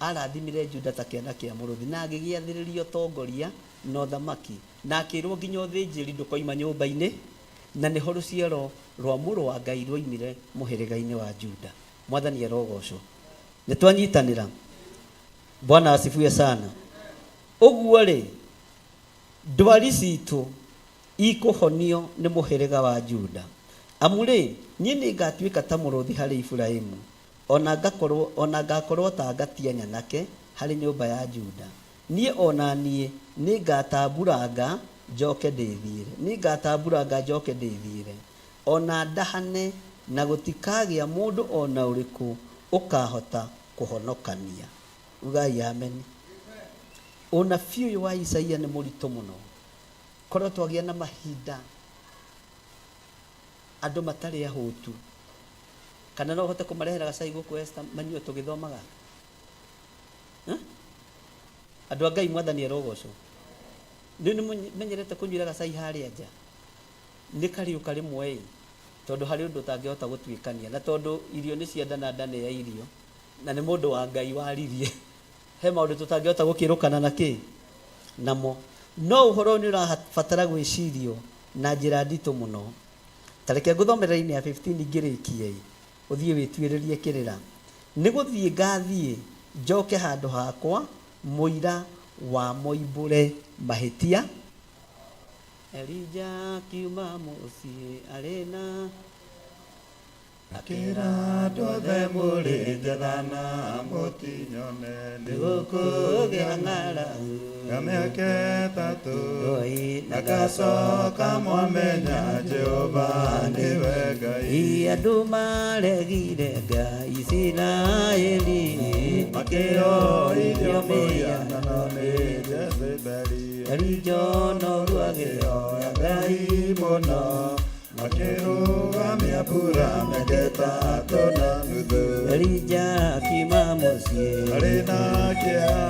arathimire Juda ta kĩana kĩa mũrũthi, na agĩgĩathĩrĩrio tongoria na ũthamaki, na akĩrwo nginya ũthĩnjĩri ndũkoima nyũmba-inĩ, na nĩho rũciaro rwa mũrũ wa Ngai rwoimire mũhĩrĩga-inĩ wa Juda. Mwathani arogocwo. Nĩtwanyitanĩra. Bwana asifiwe sana. Ũguo rĩ, ndwari citũ ikũhonio nĩ mũhĩrĩga wa Juda. Amũrĩ niĩ nĩngatuĩka ta mũrũthi harĩ Efiraimu, ona ngakorwo ta ngatia nyanake harĩ nyũmba ya Juda. Niĩ ona niĩ nĩngatamburanga njoke ndĩthiĩre, ona ndahane, na gũtikagĩa mũndũ ona ũrĩkũ ũkahota kũhonokania. Ugai amen. Ũnabii ũyũ wa Isaia nĩ mũritũ mũno. Korwo twagĩa na mahinda andũ matarĩ ahũtu, kana no ũhote kũmarehera gacai gũkũ Esther manyue tũgĩthomaga. Andũ a Ngai Mwathani arogocwo. Nĩmenyerete kũnyuĩra gacai harĩa nja. Nĩ kariũka rĩmwe tondũ harĩ ũndũ ũtangĩhota gũtuĩkania, na tondũ irio nĩ ciendana ndane ya irio, na nĩ mũndũ wa Ngai waririe, he maũndũ tũtangĩhota gũkĩrũkana na kĩ namo. No ũhoro nĩ ũrabatara gwĩcirio na njĩra nditũ mũno. Tareke ngũthomera ya 15 ngĩrĩkia, ũthiĩ wĩtuĩrĩrie kĩrĩra. Nĩ gũthiĩ ngathiĩ njoke handũ hakwa mũira wa moimbũre mahĩtia. Elija kiuma mũciĩ arĩ na
akĩra andũ othe mũrĩ njethana mũtinyone, nĩgũkũgĩa ng'aragu ya mĩaka ĩtatũ, na gacoka mwamenya Jehova nĩwe Ngai.
Andũ maregire Ngai Isiraeli,
makĩoirio mũhianano nĩ Jezebeli.
Elija no ruagĩra
Ngai mũno, makĩrũgamia mbura mĩaka ĩtatũ na nuthu.
Elija akiuma mũciĩ
arĩ na kĩeha,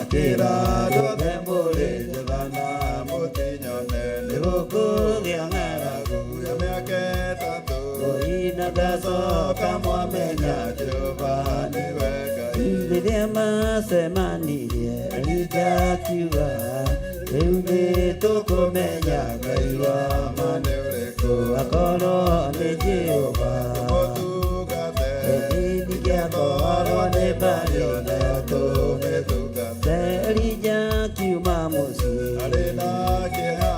akĩra andũ othe mũrĩ njethana mũtinyone, nĩgũkũgĩa ng'aragu ya mĩaka ĩtatũ,
na
gacoka mwamenya Jehova nĩwe Ngai.
Rĩrĩa macemanirie Elija akiuga, rĩu nĩtũkũmenya Ngai wa ma nĩ ũrĩkũ, akorwo nĩ Jehova
mũtungate,
akorwo nĩ Baali
nayo tũmĩtungate.
Elija akiuma mũciĩ
arĩ na kĩeha,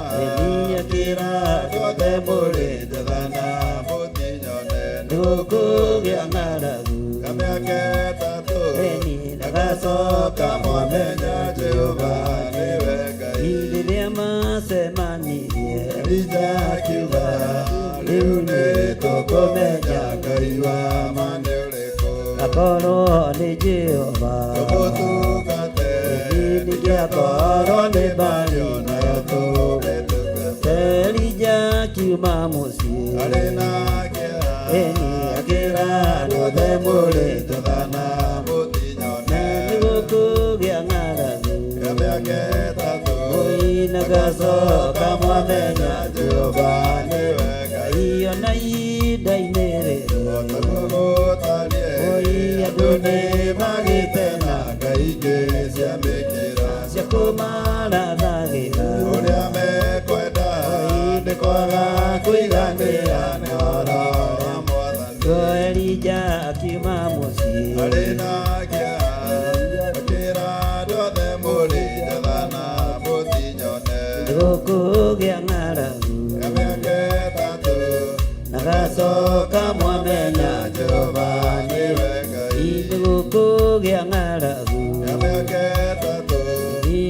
akĩra
andũ othe mũrĩ njethana mũtinyone,
nĩgũkũgĩa ng'aragu
ya mĩaka ĩtatũ,
na
gacoka mwamenya Jehova nĩwe Ngai.
Rĩrĩa macemanirie
Elija akiuga, rĩu nĩtũkũmenya Ngai wa ma nĩ ũrĩkũ,
akorwo nĩ Jehova
tũmũtungate,
akorwo nĩ Baali
nayo tũmĩtungate.
Elija akiuma mũciĩ
arĩ na kĩeha,
akĩra
andũ othe mũrĩ njethana mũtinyone,
nĩgũkũgĩa ng'aragu
ya mĩaka ĩtatũ,
na gacoka mwamenya
Jehova nĩwe Ngai.
ona ihinda-inĩ rĩrĩ
Otagũtarie, andũ nĩ magĩte na ngai ingĩ cia mĩkĩra,
kumarathagĩra
ũrĩa mekwenda ndĩkwaga kũiganĩra nĩ ũhoro wa Mwathani.
Ngo Elija akiuma mũciĩ
Arĩ na kĩeha akĩĩra andũ othe mũrĩ njetha na mũtinyone.
ndũkũgĩa ng'aragu
Ya mĩaka ĩtatũ
na gacoka mwamenya Jehova nĩwe Ngai. Ndũkũgĩa ng'aragu
ya mĩaka ĩtatũ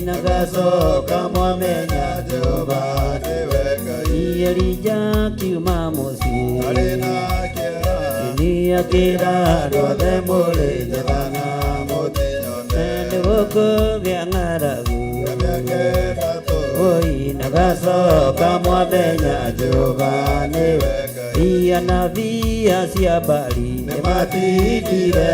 na gacoka mwamenya Jehova
nĩwe Ngai.
Elija akiuma mũciĩ
Arĩ na kĩeha
nĩ akĩra andũ othe mũrĩ njetha na
mũtinyone.
ndũkũgĩa ng'aragu
Ya mĩaka ĩtatũ
oi na gacoka mwamenya Jehova nĩwe Ngai. Anabii acia Baali nĩmatindire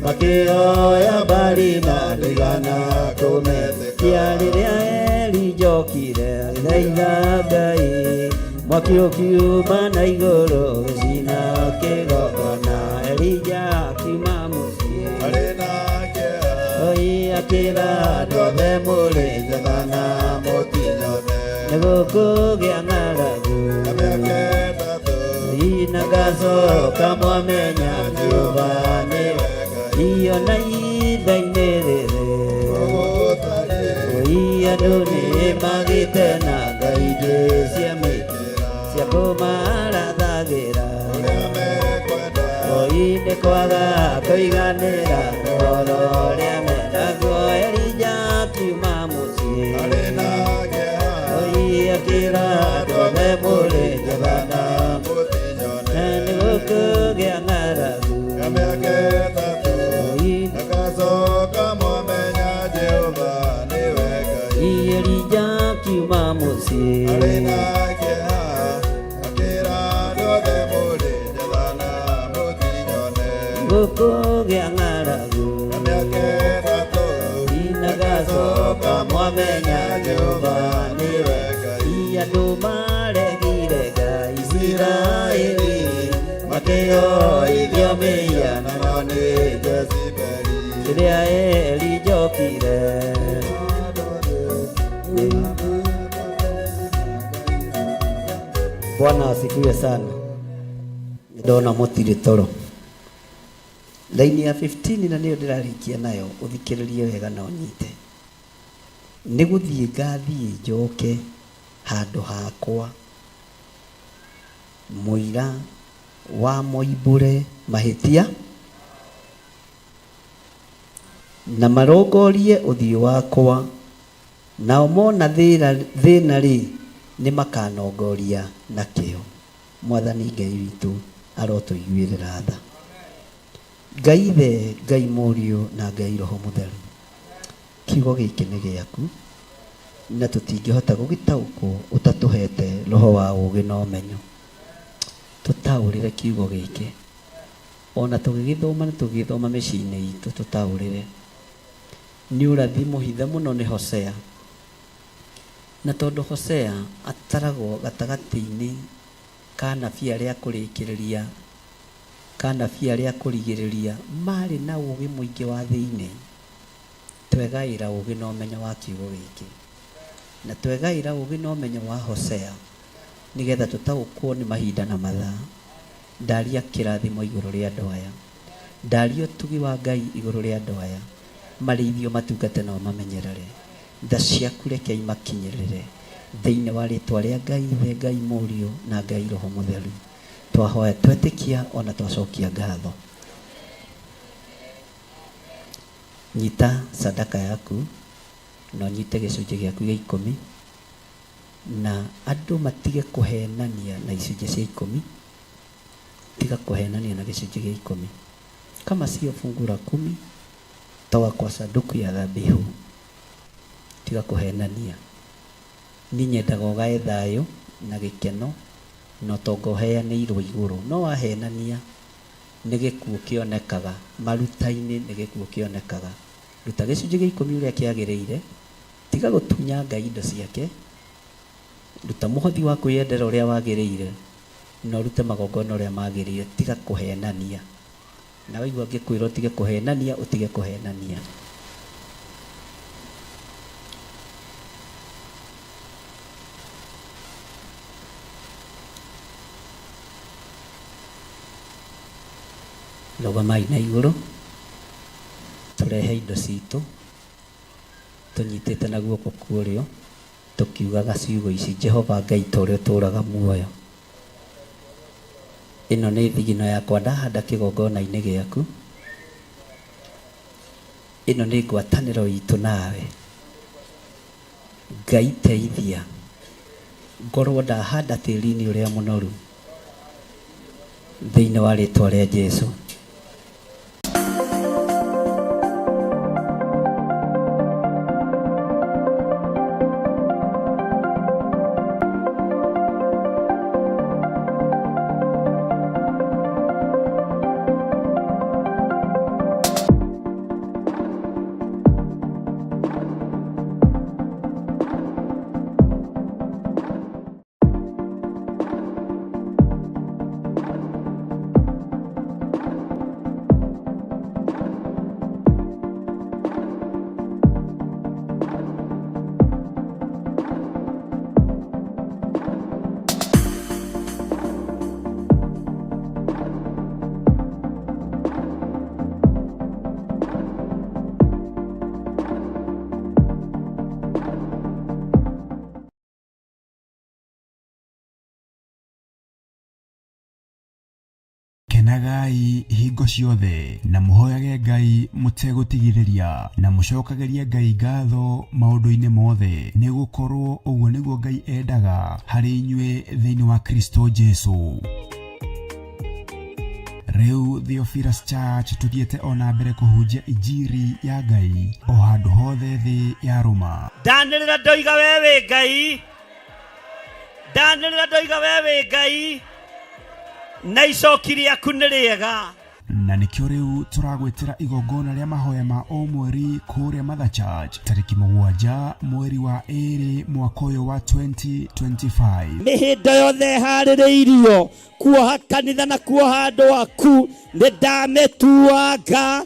makĩhoya Baali na ndigana kũmetĩkia. Rĩrĩa Elija okire agĩthaitha Ngai, mwaki ũkiuma na igũrũ ũgĩcina kĩgongona. Elija akiuma mũciĩ
arĩ na kĩeha
oi akĩra andũ othe mũrĩ njetha na
mũtinyone.
nĩgũkũgĩa ng'aragu
Ya mĩaka ĩtatũ
na gacoka mwamenya Jehova nĩwe Ngai. Ona ihinda-inĩ rĩrĩ
gũtarĩ
oi andũ nĩmagĩte na ngai ingĩ cia mĩtĩ cia kũmarathagĩra
ũrĩa mekwenda
oi nĩ kwaga kũiganĩra ũhoro ũrĩa mendaguo. Elija akiuma mũciĩ
arĩ na kĩeha
oi akĩra andũ othe mũrĩ njetha na
mũtinyone.
nĩgũkũgĩa ng'aragu
Ya mĩaka ĩtatũ agacoka mwamenya Jehova nĩwe Ngai.
Elija akiuma mũciĩ
Arĩ na kĩeha akĩĩra andũ othe mũrĩ njetha na mũtinyone.
nĩgũkũgĩa ng'aragu
Ya mĩaka ĩtatũ
na gacoka mwamenya Jehova nĩwe
Ngai.
andũ maregire Ngai Isiraeli makĩhoithio mĩhianano nĩ
Jezebeli
rĩrĩa Elija okire. Bwana asifiwe sana. Ndona mũtirĩ toro. Laini ya 15 na nĩyo ndĩrarikia nayo, ũthikĩrĩrie wega na ũnyite. Nĩ gũthiĩ ngathiĩ njoke handũ hakwa, mũira wa moimbũre mahĩtia na marongorie ũthiũ wakwa, nao mona thĩna rĩ nĩ makanongoria na kĩo. Mwathani Ngai witũ arotũiguĩrĩra tha. Ngai Ithe, Ngai Mũriũ na Ngai Roho Mũtheru, kiugo gĩkĩ nĩ gĩaku na tũtingĩhota gũgĩtaũkwo ũtatũhete roho wa ũũgĩ na ũmenyo. Tũtaũrĩre kiugo gĩkĩ, ona tũgĩgĩthoma nĩ tũgĩthoma mĩciĩ-inĩ itũ, tũtaũrĩre. Nĩ ũrathi mũhithe mũno nĩ Hosea, na tondũ Hosea ataragwo gatagatĩ-inĩ ka anabii arĩa kũrĩkĩrĩria ka anabii arĩa kũrigĩrĩria marĩ na ũũgĩ mũingĩ wa thĩinĩ, twegaĩra ũũgĩ na ũmenyo wa kiugo gĩkĩ, na twegaĩra ũũgĩ na ũmenyo wa Hosea nĩgetha tũtaũkwo nĩ mahinda na mathaa. Ndaria kĩrathimo igũrũ rĩa andũ aya, ndaria ũtugi wa Ngai igũrũ rĩa andũ aya, marĩithio matungate nao mamenyerere. Tha ciaku reke imakinyĩrĩre thĩinĩ wa rĩtwa rĩa Ngai Ithe, Ngai Mũriũ na Ngai Roho Mũtheru. Twahoya twetĩkia ona twacokia ngatho. Nyita sadaka yaku na nyite gĩcunjĩ gĩaku gĩa 10, na andũ matige kũhenania na icunjĩ cia 10. Tiga kũhenania na gĩcunjĩ gĩa 10. Kama sio fungu la 10 toa kwa sanduku ya dhabihu. Tiga kũhenania. Ni nyendaga ũgae thayũ na gĩkeno no tongo heanĩirwo igũrũ. No wahenania nĩ gĩkuũ kĩonekaga maruta-inĩ, nĩ gĩkuũ kĩonekaga. Ruta gĩcunjĩ gĩa 10 ũrĩa kĩagĩrĩire. Tiga gũtunya Ngai indo ciake. Ruta mũhothi wa kwĩyendera ũrĩa wagĩrĩire, no rute magongona ũrĩa magĩrĩire. Tiga kũhenania. Na waigua ngĩkwĩra ũtige kũhenania, ũtige kũhenania. Rugamai na igũrũ tũrehe indo citũ tũnyitĩte na guoko kwa ũrĩo tũkiugaga ciugo ici: Jehova Ngai ta ũrĩa ũtũũraga muoyo, ĩno nĩ thigino yakwa ndahanda kĩgongona-inĩ gĩaku, ĩno nĩ ngwatanĩro itũ nawe. Ngai teithia ngorwo ndahanda tĩĩri-inĩ ũrĩa mũnoru thĩinĩ wa rĩĩtwa rĩa Jesũ.
Kenagai hingo ciothe na muhoyage Ngai mutegũtigithĩria na mucokagerie Ngai ngatho maũndũ-inĩ mothe, nĩ gũkorwo ũguo nĩguo Ngai endaga harĩ inyuĩ thĩinĩ wa Kristo Jesũ. Rĩu Theophilus Church tuthiĩte ona mbere kũhunjia injiri ya Ngai o handũ hothe thĩ ya Roma.
Ndanĩrĩra ndoiga we wĩ Ngai, ndanĩrĩra ndoiga we wĩ Ngai, na icoki rĩaku nĩ rĩega.
Na nĩkĩo rĩu tũragwĩtĩra igongona rĩa mahoya ma o mweri kũrĩa Mother Church tarĩki 7 mweri wa 2 mwaka ũyũ wa 2025.
Mĩhĩndo yothe harĩrĩirio kuoha kanitha na kuoha andũ aku nĩndamĩtuanga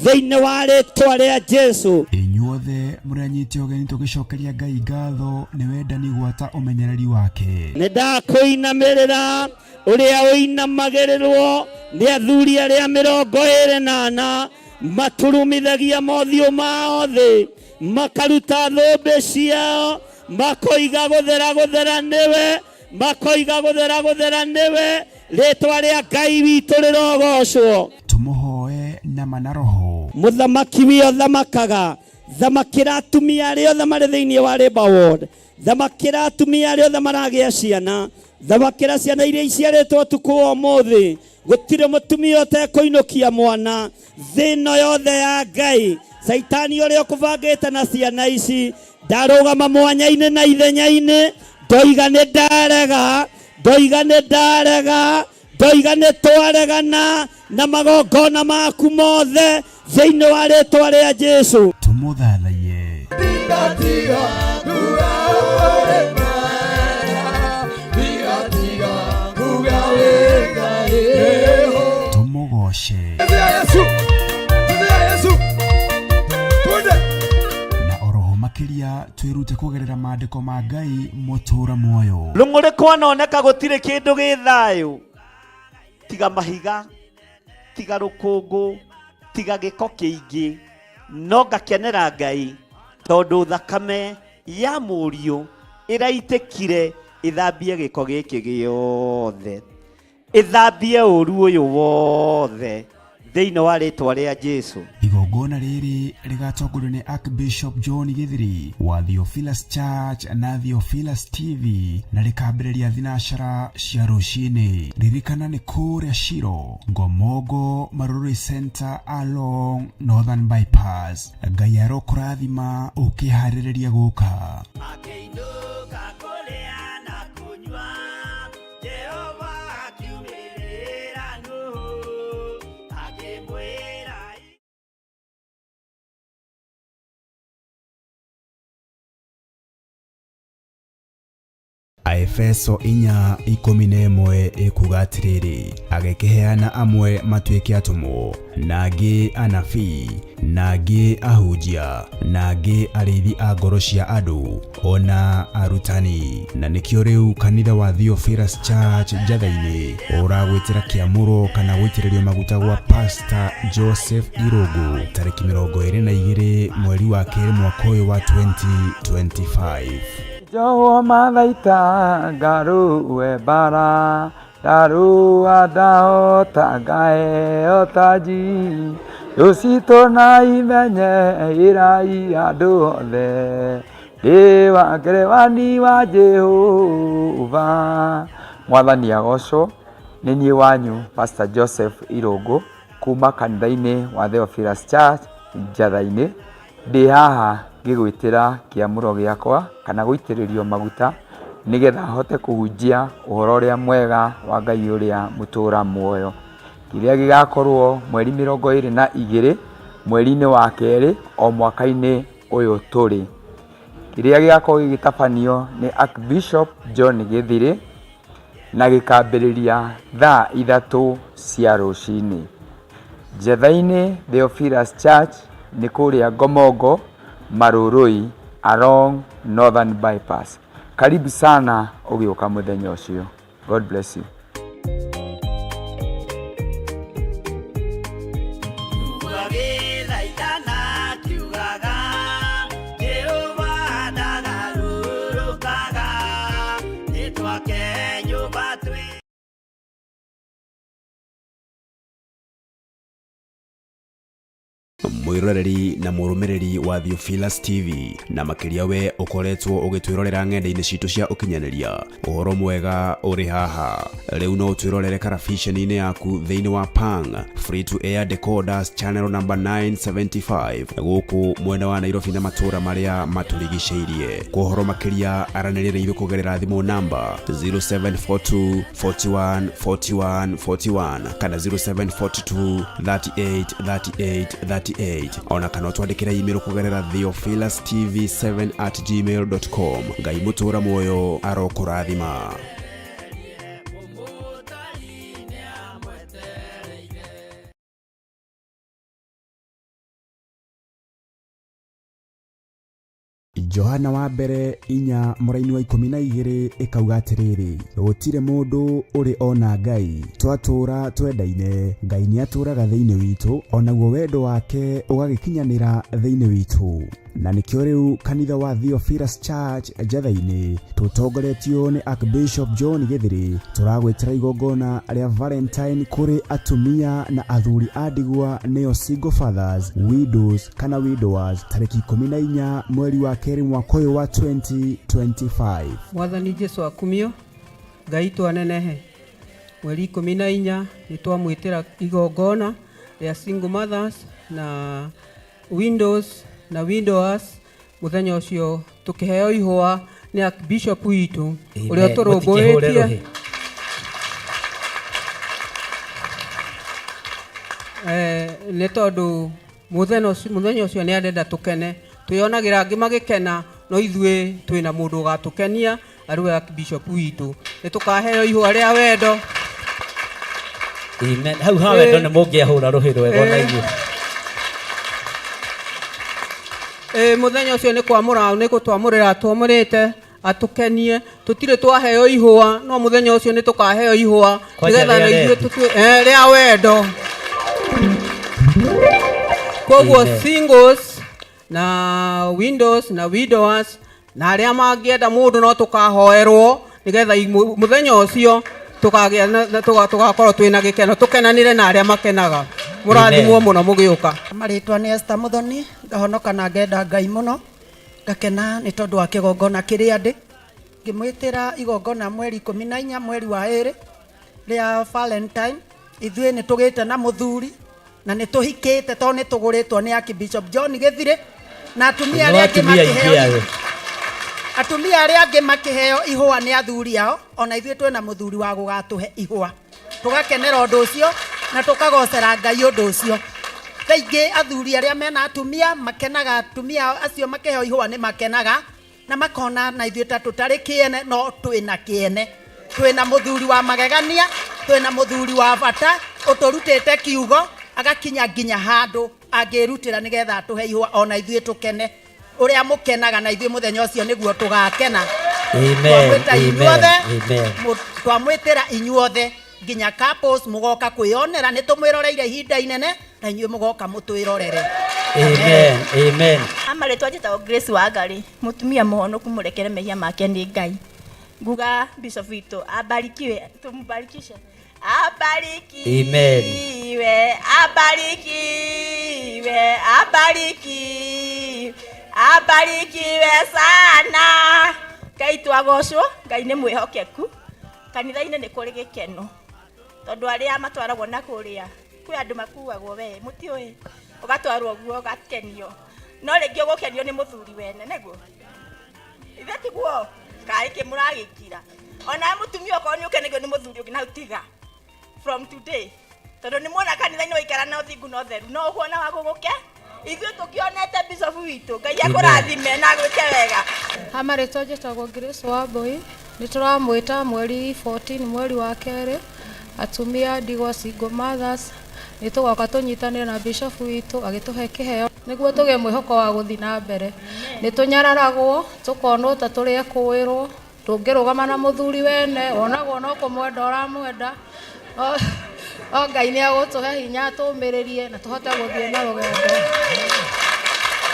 thĩinĩ wa rĩĩtwa rĩa Jesũ.
Inyuothe mũranyite ũgeni tũgĩcokeria Ngai ngatho nĩ wendani gwata ũmenyereri wake.
Nĩndakũinamĩrĩra ũrĩa ũinamagĩrĩrwo nĩ athuri arĩa 24 maturumithagia mothiũ mao thĩ makaruta thũmbĩ ciao makoiga gũthera nĩwe, makoiga gũthera nĩwe, rĩĩtwa rĩa Ngai witũ rĩrogocwo.
Tũmũhoe na manaroho.
Mũthamaki wĩ thamakaga, thamakĩra atumia arĩa othe marĩ thĩinĩ wa Labour Ward, thamakĩra atumia arĩa othe maragĩa ciana, thamakĩra ciana iria iciarĩtwo ũtukũ wa ũmũthĩ. Gũtirĩ mũtumia ũtekũinũkia mwana thĩno yothe ya Ngai. Saitani ũrĩa ũkũbangĩte na ciana ici ndarũgama mwanya-inĩ na ithenya-inĩ, ndoiga nĩndarega, ndoiga nĩtwaregana na magongona maku mothe thĩinĩ wa rĩĩtwa rĩa Jesũ.
Tũmũthathaie. Tũmũgoce. Na oroho makĩria twĩrute kũgerera maandĩko ma Ngai mũtũũra muoyo.
Rũng'ũrĩ kwanoneka gũtirĩ kĩndũ gĩ thayũ tiga mahiga, tiga rũkũngũ, tiga gĩko kĩingĩ, no ngakenera Ngai tondũ thakame ya mũriũ ĩraitĩkire ĩthambie gĩko gĩkĩ gĩothe, ĩthambie ũru ũyũ wothe thĩinĩ wa rĩĩtwa rĩa Jesũ.
Igongona rĩrĩ rĩgatongorio nĩ Archbishop John Gĩthiri wa Theophilus Church na Theophilus TV na rĩkambĩrĩria thinacara cia rũcinĩ. Ririkana nĩ kũrĩa Shiro, Ngomongo Marũrũ Center along Northern Bypass. Ngai arokũrathima ũkĩharĩrĩria gũka. Aefeso 4:11 ikuga atiriri, agekeheana amwe matuike atumo, nagi anabii, nagi ahunjia, nagi arithi a ngoro cia andu, ona arutani. Na nikio riu kanitha wa Theophilus Church Njathaini uragwitira kiamuro kana gwitiririo maguta gwa Pastor Joseph Irogo tariki 22 mweri wa keri mwaka uyu wa 2025.
Jowo malaita garu ebara daru adao tagae otaji yosito na imenye irai adole ewa grewani wa Jehova. Mwathani agocwo ni nie wanyu Pastor Joseph Irogo kuma kanitha-ini wa Theophilus Church Njathaini. Ndi haha ngigwitira kiamuro giakwa kana guitiririo maguta nigetha hote kuhunjia uhoro uria mwega wa Ngai uria mutura muoyo. Kiria gigakorwo mweri 22 mweri-ini wa keri o mwaka-ini uyu turi. Kiria gigakorwo gigitabanio ni Archbishop John Githiri na gikambiriria thaa 3 cia rucini. Njathaini Theophilus Church ni kuria Ngomongo Marurui along Northern Bypass. Karibu sana ugiuka muthenya ucio. God bless you.
Mwiroreri na murumiriri wa Theophilus TV na makiria we ukoretwo ugitwirorera ng'enda-ini citu cia ukinyaniria. Uhoro mwega uri haha. Riu no twirorere karabisheni-ini yaku thiini wa Pang free to air decoders channel number 975 guku mwena wa Nairobi na matura maria maturigiceirie. Kuhoro makiria aranirire ithu kugerera thimu namba 0742 41 41 41 kana 0742 38 38 38 ona kana twandikira email kugerera theophilustv7@gmail.com. Ngai mutura muoyo arokurathima. Johana wa mbere 4 muraini wa 12 ikauga atiriri, gutire mundu uri ona Ngai, twatura twendaine, Ngai ni aturaga thiini witu, onaguo wendo wake ugagikinyanira thiini witu. Na nikio riu kanitha wa Theophilus Church Njathaini tutongoretio ni Archbishop John Githiri turagwitira igongona ria Valentine kuri atumia na athuri adigwa neo single fathers, widows kana widowers tariki 14 mweri wa keri mwaka uyu wa 2025.
Mwathani Jesu akumio Ngai twanenehe. Mweri 14 nitwamwitira igongona ria single mothers na windows na widowers. Muthenya ucio tukiheo ihwa ni Archbishop witu uria turumbuitie ni tondu muthenya ucio ni arenda tukene, tuyonagira angi magikena, no ithue twina mundu ugatukenia ariwe Archbishop witu. Ni tukaheo ihwa ria wendo.
Amen. Hau ha wendo ni mungiahura ruhiro wega na igwe.
Muthenya ucio ni kwamura ni gutwamurira twamurite atukenie, tutire twaheo ihwa, no muthenya ucio ni tukaheo ihwa nigetha na ithuĩ ria wendo. Koguo singles na windows na widowers na aria mangienda mundu no tukahoerwo nigetha muthenya ucio tukagia tugakorwo twina gikeno, tukenanire na aria makenaga. Murathimwo muno mugiuka.
Maritwa ni Esther Muthoni, ngahonoka na ngenda Ngai muno, ngakena ni tondu wa kigongona kiria ndi ngimwitira igongona mweri 14 mweri wa 2 ria Valentine. Ithuĩ ni tugite na muthuri na ni tuhikite to ni tuguritwo ni Archbishop John Githiri na atumia aria angi makiheo ihwa ni athuri ao, ona ithuĩ twina muthuri wa gugatuhe ihwa. Tugakenera undu ucio na tukagocera Ngai undu ucio. Thaingi athuri aria mena atumia makenaga, atumia acio makiheo ihwa ni makenaga na makona na ithuĩ ta tũtarĩ kĩene no twĩna kĩene, twĩna mũthuri wa magegania, twĩna mũthuri wa bata ũtũrutĩte kiugo agakinya nginya handũ angĩrutĩra nĩgetha tũhe ihũa ona ithuĩ tũkene ũrĩa mũkenaga na ithuĩ mũthenya ũcio nĩguo tũgakena.
Amen.
Twamwĩtĩra inyuothe nginya couples mũgoka kwĩyonera nĩ tũmwĩroreire ihinda inene na inyuĩ mũgoka mũtwĩrorere.
Amen. Amen.
Amarĩtwa njĩtagwo Grace Wangari, mũtumia mũhonoku mũrekere mehia make nĩ Ngai. Nguga Bishop witũ abarikiwe, tumbarikishe. Abarikiwe, abarikiwe, abarikiwe, abarikiwe sana. Ngai twagocwo, Ngai nĩ mwĩhokeku. Kanitha-inĩ nĩ kũrĩ gĩkeno. Tondũ arĩa matwaragwo na kũrĩa, kwĩ andũ makuagwo we, mũtiũĩ. Ũgatwarwo guo ũgakenio. No rĩngĩ ũgũkenio nĩ mũthuri wene, nĩguo? Ithe tiguo, kaĩ kĩmũragĩkira. Ona mũtumia okorwo nĩ ũkenagio nĩ mũthuri ũngĩ na utiga. From today. Tondũ nĩ muona kanitha-inĩ waikara na ũthingu na ũtheru. No ũkuona wa gũgũke? Ithuĩ tũkĩonete Bishop witũ, Ngai akũrathime na agwĩke wega.
Amarĩtwa njĩtagwo Grace Wambui. Nĩ tũramwĩta mweri 14 mweri wa kerĩ. Atumia ndigwa single mothers. Nĩ tũgoka tũnyitanĩre na Bishop witũ agĩtũhe kĩheo nĩguo tũgĩe mwĩhoko wa gũthiĩ na mbere. Nĩ tũnyararagwo, tũkonwo ta tũrĩ ekũĩrwo, tũngĩrũgama na mũthuri wene, onagwo no kũmwenda ũramwenda. O Ngai nĩ agũtũhe hinya tũmĩrĩrie na tũhote gũthiĩ na rũgendo.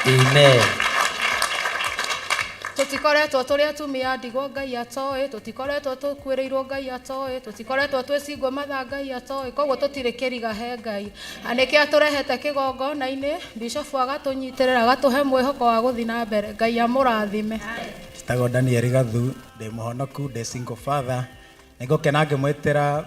Amen.
Tũtikoretwo tũrĩ atumia ndigwa Ngai atoĩ, tũtikoretwo tũkwĩrĩirwo Ngai atoĩ, tũtikoretwo twĩ single mother Ngai atoĩ, koguo tũtirĩ kĩriga he Ngai. Anĩkĩ atũrehete kĩgongona-inĩ, Bishop agatũnyitĩrĩra agatũhe mwĩhoko wa gũthiĩ na mbere. Ngai amũrathime.
Njĩtagwo Daniel Gathu, ndĩ mũhonoku, ndĩ single father. Nĩngũkena ngĩmwĩtĩra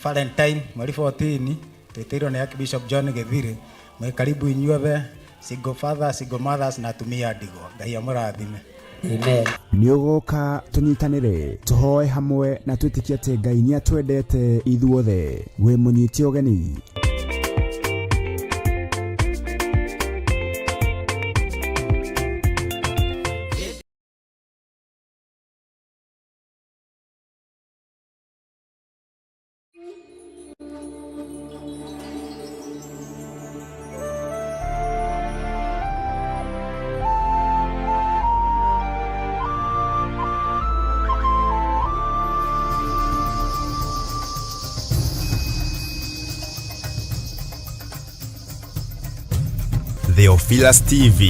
Valentine mweri 14 twĩtĩirwo nĩ Archbishop John Gĩthirĩ. Mwĩ karibu inyuothe, single father, single mothers na atumia ndigwa. Ngai amũrathime.
Amen.
Nĩũgũka tũnyitanĩre tũhoe hamwe na twĩtĩkie atĩ Ngai nĩatwendete ithuothe. Wĩ mũnyiti ũgeni.
Theophilus TV,